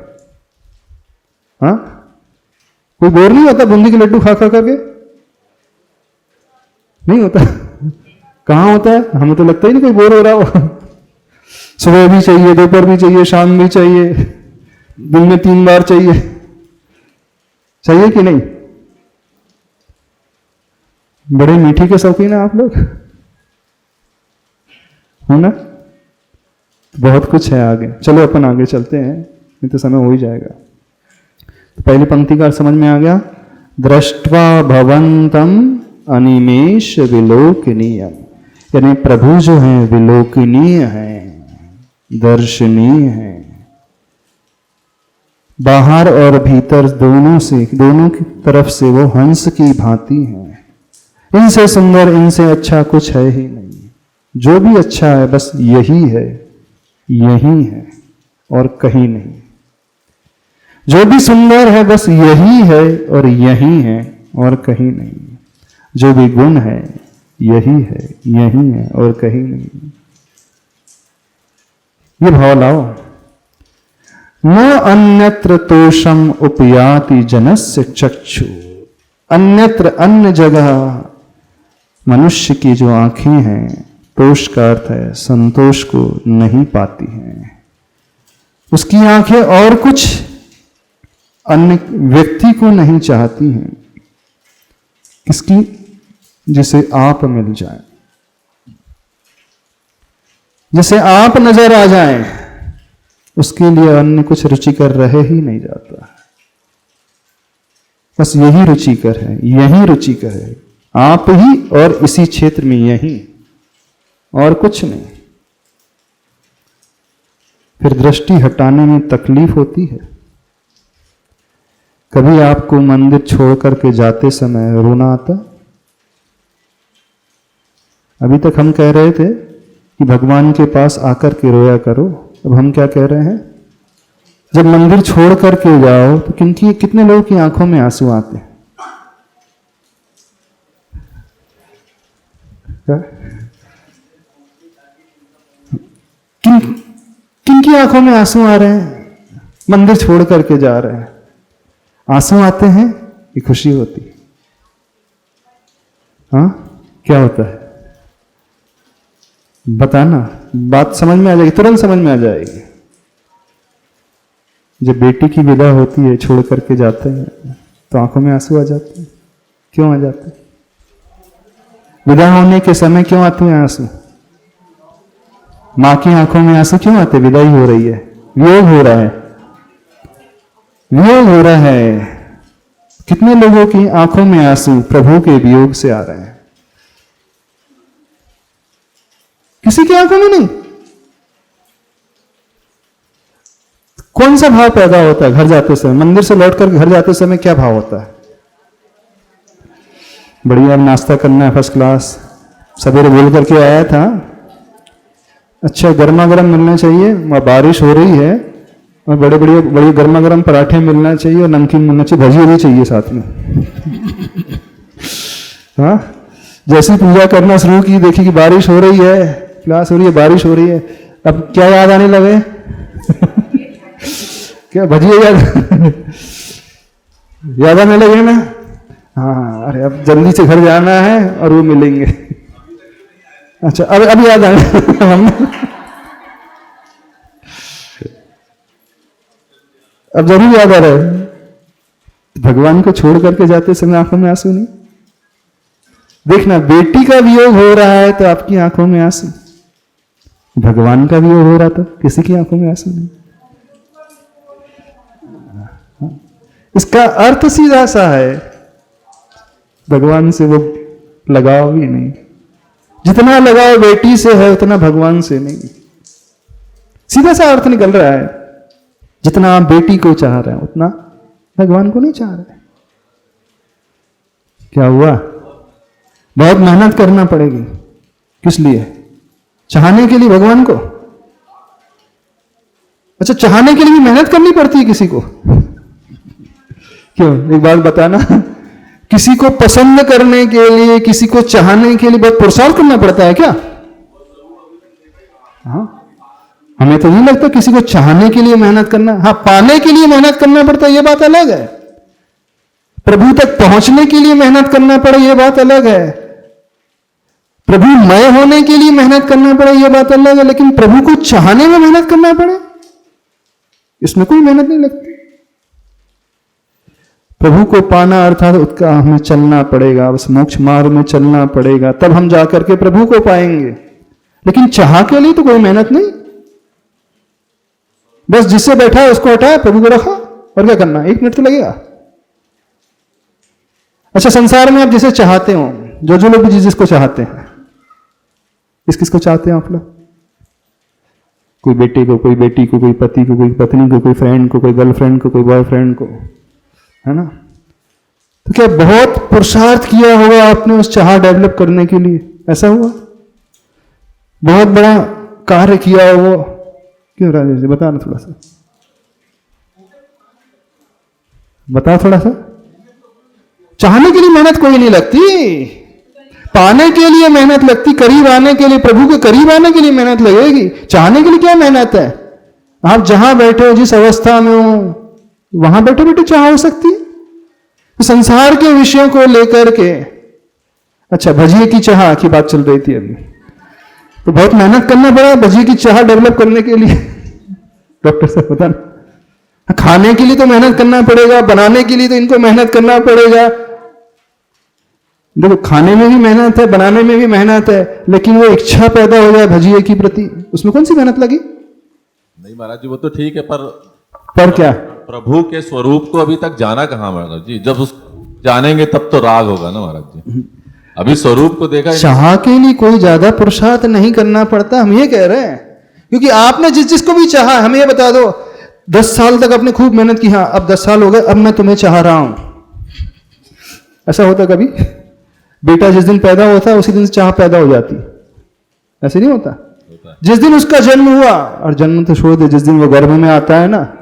हाँ, कोई बोर नहीं होता बूंदी के लड्डू खा खा करके? नहीं होता। कहां होता है? हमें तो लगता ही नहीं कोई बोर हो रहा हो। सुबह भी चाहिए, दोपहर भी चाहिए, शाम भी चाहिए, दिन में 3 बार चाहिए। चाहिए कि नहीं? बड़े मीठी के शौकीन है आप लोग, हो ना? बहुत कुछ है आगे। चलो अपन आगे चलते हैं, नहीं तो समय हो ही जाएगा। तो पहली पंक्ति का समझ में आ गया। दृष्ट्वा भवंतम अनिमेष विलोकनीयम। यानी प्रभु जो है विलोकनीय है, दर्शनीय है, बाहर और भीतर दोनों की तरफ से वो हंस की भांति है। इनसे सुंदर, इनसे अच्छा कुछ है ही नहीं। जो भी अच्छा है बस यही है, यही है और कहीं नहीं। जो भी सुंदर है बस यही है और यही है और कहीं नहीं। जो भी गुण है यही है, यही है और कहीं नहीं। ये भाव लाओ। न अन्यत्र तोषम उपयाति जनस्य चक्षु। अन्यत्र, अन्य जगह मनुष्य की जो आंखें हैं, तोष का अर्थ है संतोष को नहीं पाती हैं। उसकी आंखें और कुछ अन्य व्यक्ति को नहीं चाहती हैं। किसकी? जिसे आप मिल जाए, जिसे आप नजर आ जाए, उसके लिए अन्य कुछ रुचिकर रह ही नहीं जाता। बस यही रुचिकर है, यही रुचिकर है, आप ही और इसी क्षेत्र में यही, और कुछ नहीं। फिर दृष्टि हटाने में तकलीफ होती है। कभी आपको मंदिर छोड़ करके जाते समय रोना आता? अभी तक हम कह रहे थे कि भगवान के पास आकर के रोया करो। अब हम क्या कह रहे हैं? जब मंदिर छोड़ करके जाओ तो कितने लोगों की आंखों में आंसू आते हैं? किनकी आंखों में आंसू आ रहे हैं? मंदिर छोड़ करके जा रहे हैं, आंसू आते हैं कि खुशी होती है? हाँ, क्या होता है बताना, बात समझ में आ जाएगी, तुरंत समझ में आ जाएगी। जब बेटी की विदा होती है, छोड़ करके जाते हैं, तो आंखों में आंसू आ जाते हैं। क्यों आ जाते हैं? विदा होने के समय क्यों आते हैं आंसू? मां की आंखों में आंसू क्यों आते? विदाई हो रही है, वियोग हो रहा है, वियोग हो रहा है। कितने लोगों की आंखों में आंसू प्रभु के वियोग से आ रहे हैं? किसी की आंखों में नहीं। कौन सा भाव पैदा होता है घर जाते समय? मंदिर से लौटकर घर जाते समय क्या भाव होता है? बढ़िया नाश्ता करना है, फर्स्ट क्लास, सवेरे बोल करके आया था, अच्छा गर्मा गर्म मिलना चाहिए, बारिश हो रही है, और बड़े गर्मा गर्म पराठे मिलना चाहिए, और नमकीन मिलना चाहिए, भजिया भी चाहिए साथ में। हाँ, जैसे पूजा करना शुरू की, देखी कि बारिश हो रही है, क्लास हो रही है, बारिश हो रही है, अब क्या याद आने लगे? क्या भजिया याद आने लगे ना? हाँ, अरे अब जल्दी से घर जाना है और वो मिलेंगे। अच्छा, अब याद आए अब जरूर याद आ रहा है। भगवान को छोड़ करके जाते समय आंखों में आंसू नहीं? देखना, बेटी का वियोग हो रहा है तो आपकी आंखों में आंसू, भगवान का वियोग हो रहा था, किसी की आंखों में आंसू नहीं। इसका अर्थ सीधा सा है, भगवान से वो लगाव ही नहीं। जितना लगाव बेटी से है उतना भगवान से नहीं। सीधा सा अर्थ निकल रहा है। जितना आप बेटी को चाह रहे हैं उतना भगवान को नहीं चाह रहे। क्या हुआ? बहुत मेहनत करना पड़ेगी। किस लिए? चाहने के लिए भगवान को। अच्छा, चाहने के लिए भी मेहनत करनी पड़ती है किसी को? क्यों? एक बात बताना, किसी को पसंद करने के लिए, किसी को चाहने के लिए बहुत पुरुषार्थ करना पड़ता है क्या? हाँ, हमें तो नहीं लगता किसी को चाहने के लिए मेहनत करना। हाँ, पाने के लिए मेहनत करना पड़ता है, यह बात अलग है। प्रभु तक पहुंचने के लिए मेहनत करना पड़े, यह बात अलग है। प्रभुमय होने के लिए मेहनत करना पड़े, यह बात अलग है। लेकिन प्रभु को चाहने में मेहनत करना पड़े, इसमें कोई मेहनत नहीं लगती। प्रभु को पाना अर्थात उसका हमें चलना पड़ेगा, बस मोक्ष मार्ग में चलना पड़ेगा, तब हम जाकर के प्रभु को पाएंगे। लेकिन चाह के लिए तो कोई मेहनत नहीं। बस जिससे बैठा है उसको हटाया, प्रभु को रखा, और क्या करना? 1 मिनट तो लगेगा। अच्छा, संसार में आप जिसे चाहते हो, जो लोग भी जिसको चाहते हैं, किस किस को चाहते हैं आप लोग? कोई बेटे को, कोई बेटी को, कोई पति को, कोई पत्नी को, कोई फ्रेंड को, कोई गर्लफ्रेंड को, कोई बॉयफ्रेंड को, है ना? तो क्या बहुत पुरुषार्थ किया होगा आपने उस चाह डेवलप करने के लिए? ऐसा हुआ? बहुत बड़ा कार्य किया हो वो? क्यों राजेश जी, बता ना थोड़ा सा, बता थोड़ा सा। चाहने के लिए मेहनत कोई नहीं लगती, पाने के लिए मेहनत लगती, करीब आने के लिए, प्रभु के करीब आने के लिए मेहनत लगेगी। चाहने के लिए क्या मेहनत है? आप जहां बैठे हो, जिस अवस्था में हो, वहां बैठे बैठे चाह हो सकती है। तो संसार के विषयों को लेकर के, अच्छा भजिए की चाह की बात चल रही थी अभी, तो बहुत मेहनत करना पड़ा भजिए की चाह डेवलप करने के लिए। डॉक्टर साहब बता ना, खाने के लिए तो मेहनत करना पड़ेगा, बनाने के लिए तो इनको मेहनत करना पड़ेगा। देखो खाने में भी मेहनत है, बनाने में भी मेहनत है, लेकिन वो इच्छा पैदा हो जाए भजिए की प्रति, उसमें कौन सी मेहनत लगी? नहीं महाराज जी, वो तो ठीक है, पर क्या प्रभु के स्वरूप को अभी तक जाना कहाँ महाराज जी? जब उस जानेंगे तब तो राग होगा ना महाराज जी। अभी स्वरूप को देखा, चाह के लिए कोई ज्यादा पुरुषार्थ नहीं करना पड़ता, हम ये कह रहे हैं। क्योंकि आपने जिस जिसको भी चाहा, हमें ये बता दो 10 साल तक आपने खूब मेहनत की, हाँ अब 10 साल हो गए, अब मैं तुम्हें चाह रहा हूं, ऐसा होता कभी? बेटा जिस दिन पैदा होता है उसी दिन से चाह पैदा हो जाती, ऐसे नहीं होता? जिस दिन उसका जन्म हुआ, और जन्म तो छोड़ दे, जिस दिन वो गर्भ में आता है ना,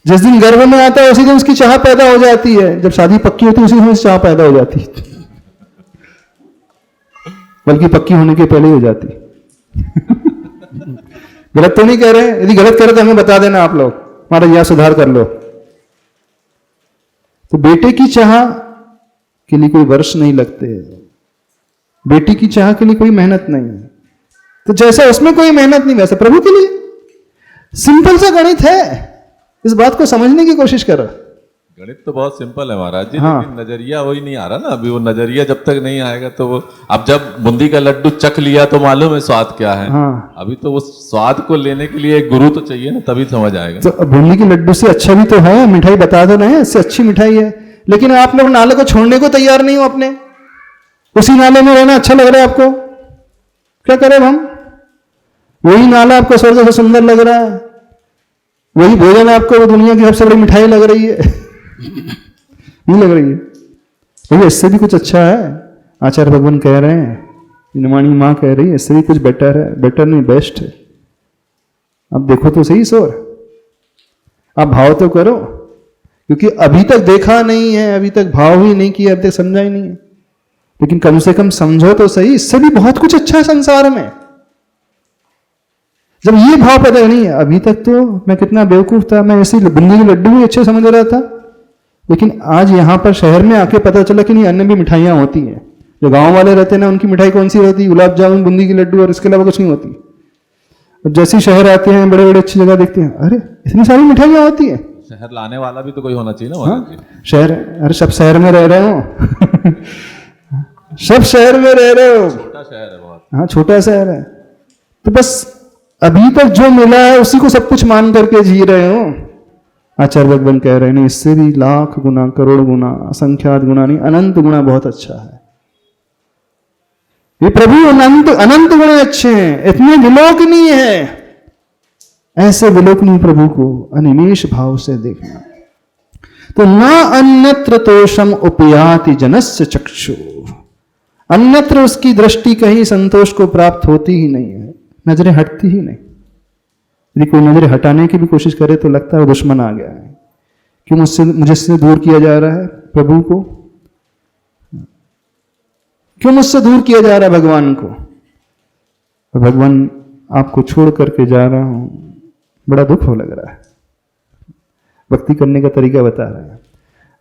जिस दिन गर्भ में आता है उसी दिन उसकी चाह पैदा हो जाती है। जब शादी पक्की होती है उसी दिन चाह पैदा हो जाती है, बल्कि पक्की होने के पहले ही हो जाती। गलत तो नहीं कह रहे? यदि गलत कह रहे तो हमें बता देना आप लोग, हमारा यह सुधार कर लो। तो बेटे की चाह के लिए कोई वर्ष नहीं लगते, बेटी की चाह के लिए कोई मेहनत नहीं है। तो जैसा उसमें कोई मेहनत नहीं, वैसे प्रभु के लिए सिंपल सा गणित है। इस बात को समझने की कोशिश करो। गणित तो बहुत सिंपल है महाराज जी, हाँ। लेकिन नजरिया वही नहीं आ रहा ना। अभी वो नजरिया जब तक नहीं आएगा तो वो, अब जब बूंदी का लड्डू चख लिया तो मालूम है स्वाद क्या है। हाँ। अभी तो वो स्वाद को लेने के लिए एक गुरु तो चाहिए ना, तभी समझ आएगा। तो बूंदी के लड्डू से अच्छा भी तो है, मिठाई बता दो ना, इससे अच्छी मिठाई है, लेकिन आप लोग नाले को छोड़ने को तैयार नहीं हो अपने, उसी नाले में रहना अच्छा लग रहा है आपको। क्या करें हम? वही नाला आपको स्वर्ग से सुंदर लग रहा है, वही भोजन आपको वो दुनिया की सबसे बड़ी मिठाई लग रही है। नहीं लग रही है भैया, इससे भी कुछ अच्छा है। आचार्य भगवान कह रहे हैं, निमाणी माँ कह रही है, इससे भी कुछ बेटर है, बेटर नहीं बेस्ट है। अब देखो तो सही सोर, आप भाव तो करो, क्योंकि अभी तक देखा नहीं है, अभी तक भाव ही नहीं किया, अभी तक समझा ही नहीं है, लेकिन कम से कम समझो तो सही, इससे भी बहुत कुछ अच्छा है संसार में। जब ये भाव पैदा नहीं है, अभी तक तो मैं कितना बेवकूफ था, मैं ऐसे बूंदी के लड्डू भी अच्छे समझ रहा था, लेकिन आज यहां पर शहर में आके पता चला कि नहीं, अन्य भी मिठाइयां होती हैं। जो गांव वाले रहते हैं ना, उनकी मिठाई कौन सी होती है? गुलाब जामुन, बूंदी की लड्डू, और इसके अलावा कुछ नहीं होती। और जैसे शहर आते हैं, बड़े बड़े अच्छी जगह देखते हैं, अरे इतनी सारी मिठाइयां होती है। शहर लाने वाला भी तो कोई होना चाहिए ना महाराज जी। शहर, अरे सब शहर में रह रहे हो। सब शहर में रह रहे हो, छोटा शहर है बहुत। हाँ छोटा शहर है, तो बस अभी तक जो मिला है उसी को सब कुछ मान करके जी रहे हो। आचार्य भगवान कह रहे हैं नहीं, इससे भी लाख गुना, करोड़ गुना, असंख्यात गुना नहीं, अनंत गुना बहुत अच्छा है। ये प्रभु अनंत अनंत गुण अच्छे हैं, इतने विलोकनीय है, ऐसे विलोकनीय प्रभु को अनिमेष भाव से देखना। तो न अन्यत्र तोषम उपयाति जनस्य चक्षु, अन्यत्र उसकी दृष्टि कहीं संतोष को प्राप्त होती ही नहीं है, नजरें हटती ही नहीं। यदि कोई नजरें हटाने की भी कोशिश करे तो लगता है वो दुश्मन आ गया है, क्यों मुझसे दूर किया जा रहा है प्रभु को, क्यों मुझसे दूर किया जा रहा है भगवान को। और भगवान आपको छोड़ करके जा रहा हूं, बड़ा दुख हो लग रहा है। भक्ति करने का तरीका बता रहे हैं,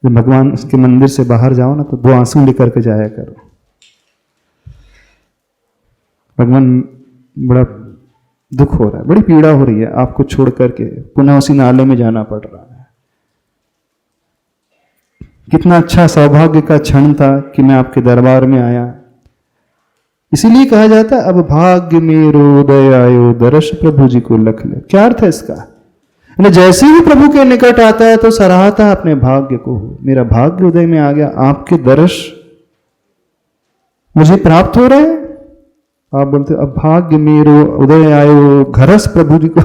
जब भगवान उसके मंदिर से बाहर जाओ ना, तो 2 आंसू लेकर के जाया करो। भगवान बड़ा दुख हो रहा है, बड़ी पीड़ा हो रही है, आपको छोड़ करके पुनः उसी नाले में जाना पड़ रहा है। कितना अच्छा सौभाग्य का क्षण था कि मैं आपके दरबार में आया। इसीलिए कहा जाता है, अब भाग्य मेरो उदय आयो, दर्श प्रभु जी को लख ले। क्या अर्थ है इसका? जैसे ही प्रभु के निकट आता है तो सराहता है अपने भाग्य को, मेरा भाग्य उदय में आ गया, आपके दर्श मुझे प्राप्त हो रहे हैं। आप बोलते अब भाग्य मेरो उदय आयो घरस प्रभु जी को,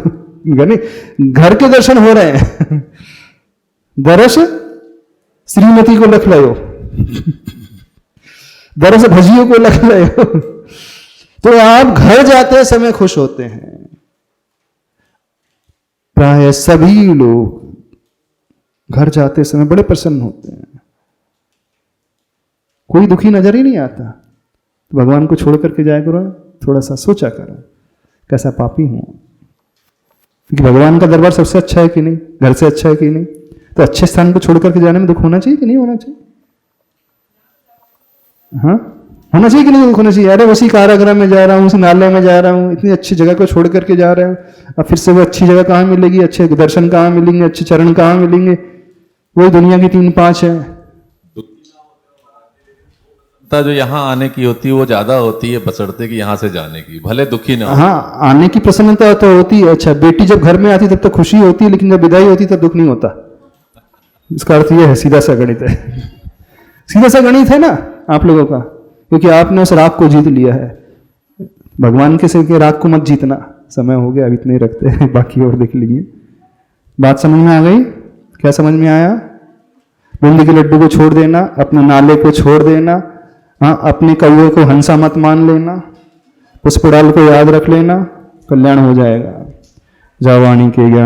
यानी घर के दर्शन हो रहे हैं, दरस श्रीमती को लख लो, दरस भजियों को लख लो। तो आप घर जाते समय खुश होते हैं। प्राय सभी लोग घर जाते समय बड़े प्रसन्न होते हैं, कोई दुखी नजर ही नहीं आता। तो भगवान को छोड़ करके जाया करो, थोड़ा सा सोचा करो कैसा पापी हूं, क्योंकि भगवान का दरबार सबसे अच्छा है कि नहीं, घर से अच्छा है कि नहीं। तो अच्छे स्थान को छोड़ करके जाने में दुख होना चाहिए कि नहीं होना चाहिए? हाँ, होना चाहिए कि नहीं होना चाहिए? अरे उसी कारागृह में जा रहा हूँ, उसी नाले में जा रहा हूँ, इतनी अच्छी जगह को छोड़ करके जा रहा हूँ, अब फिर से वो अच्छी जगह कहाँ मिलेगी, अच्छे दर्शन कहाँ मिलेंगे, अच्छे चरण कहाँ मिलेंगे? वही दुनिया की 3-5 है। जो यहाँ आने की होती है वो ज्यादा होती है बसरते कि यहाँ से जाने की, भले दुखी ना हो। हाँ, आने की प्रसन्नता तो होती है। अच्छा, बेटी जब घर में आती तब तो खुशी होती है, लेकिन जब विदाई होती तब दुख नहीं होता। इसका अर्थ ये है, सीधा सा गणित है, सीधा सा गणित है ना आप लोगों का, क्योंकि आपने उस राग को जीत लिया है। भगवान के सिर के राग को मत जीतना। समय हो गया, अभी इतने रखते हैं, बाकी और देख लीजिए। बात समझ में आ गई? क्या समझ में आया? बूंदी के लड्डू को छोड़ देना, अपने नाले को छोड़ देना, हाँ, अपने कौवे को हंसा मत मान लेना, पुष्पडाल को याद रख लेना, कल्याण हो जाएगा। जावाणी के ज्ञान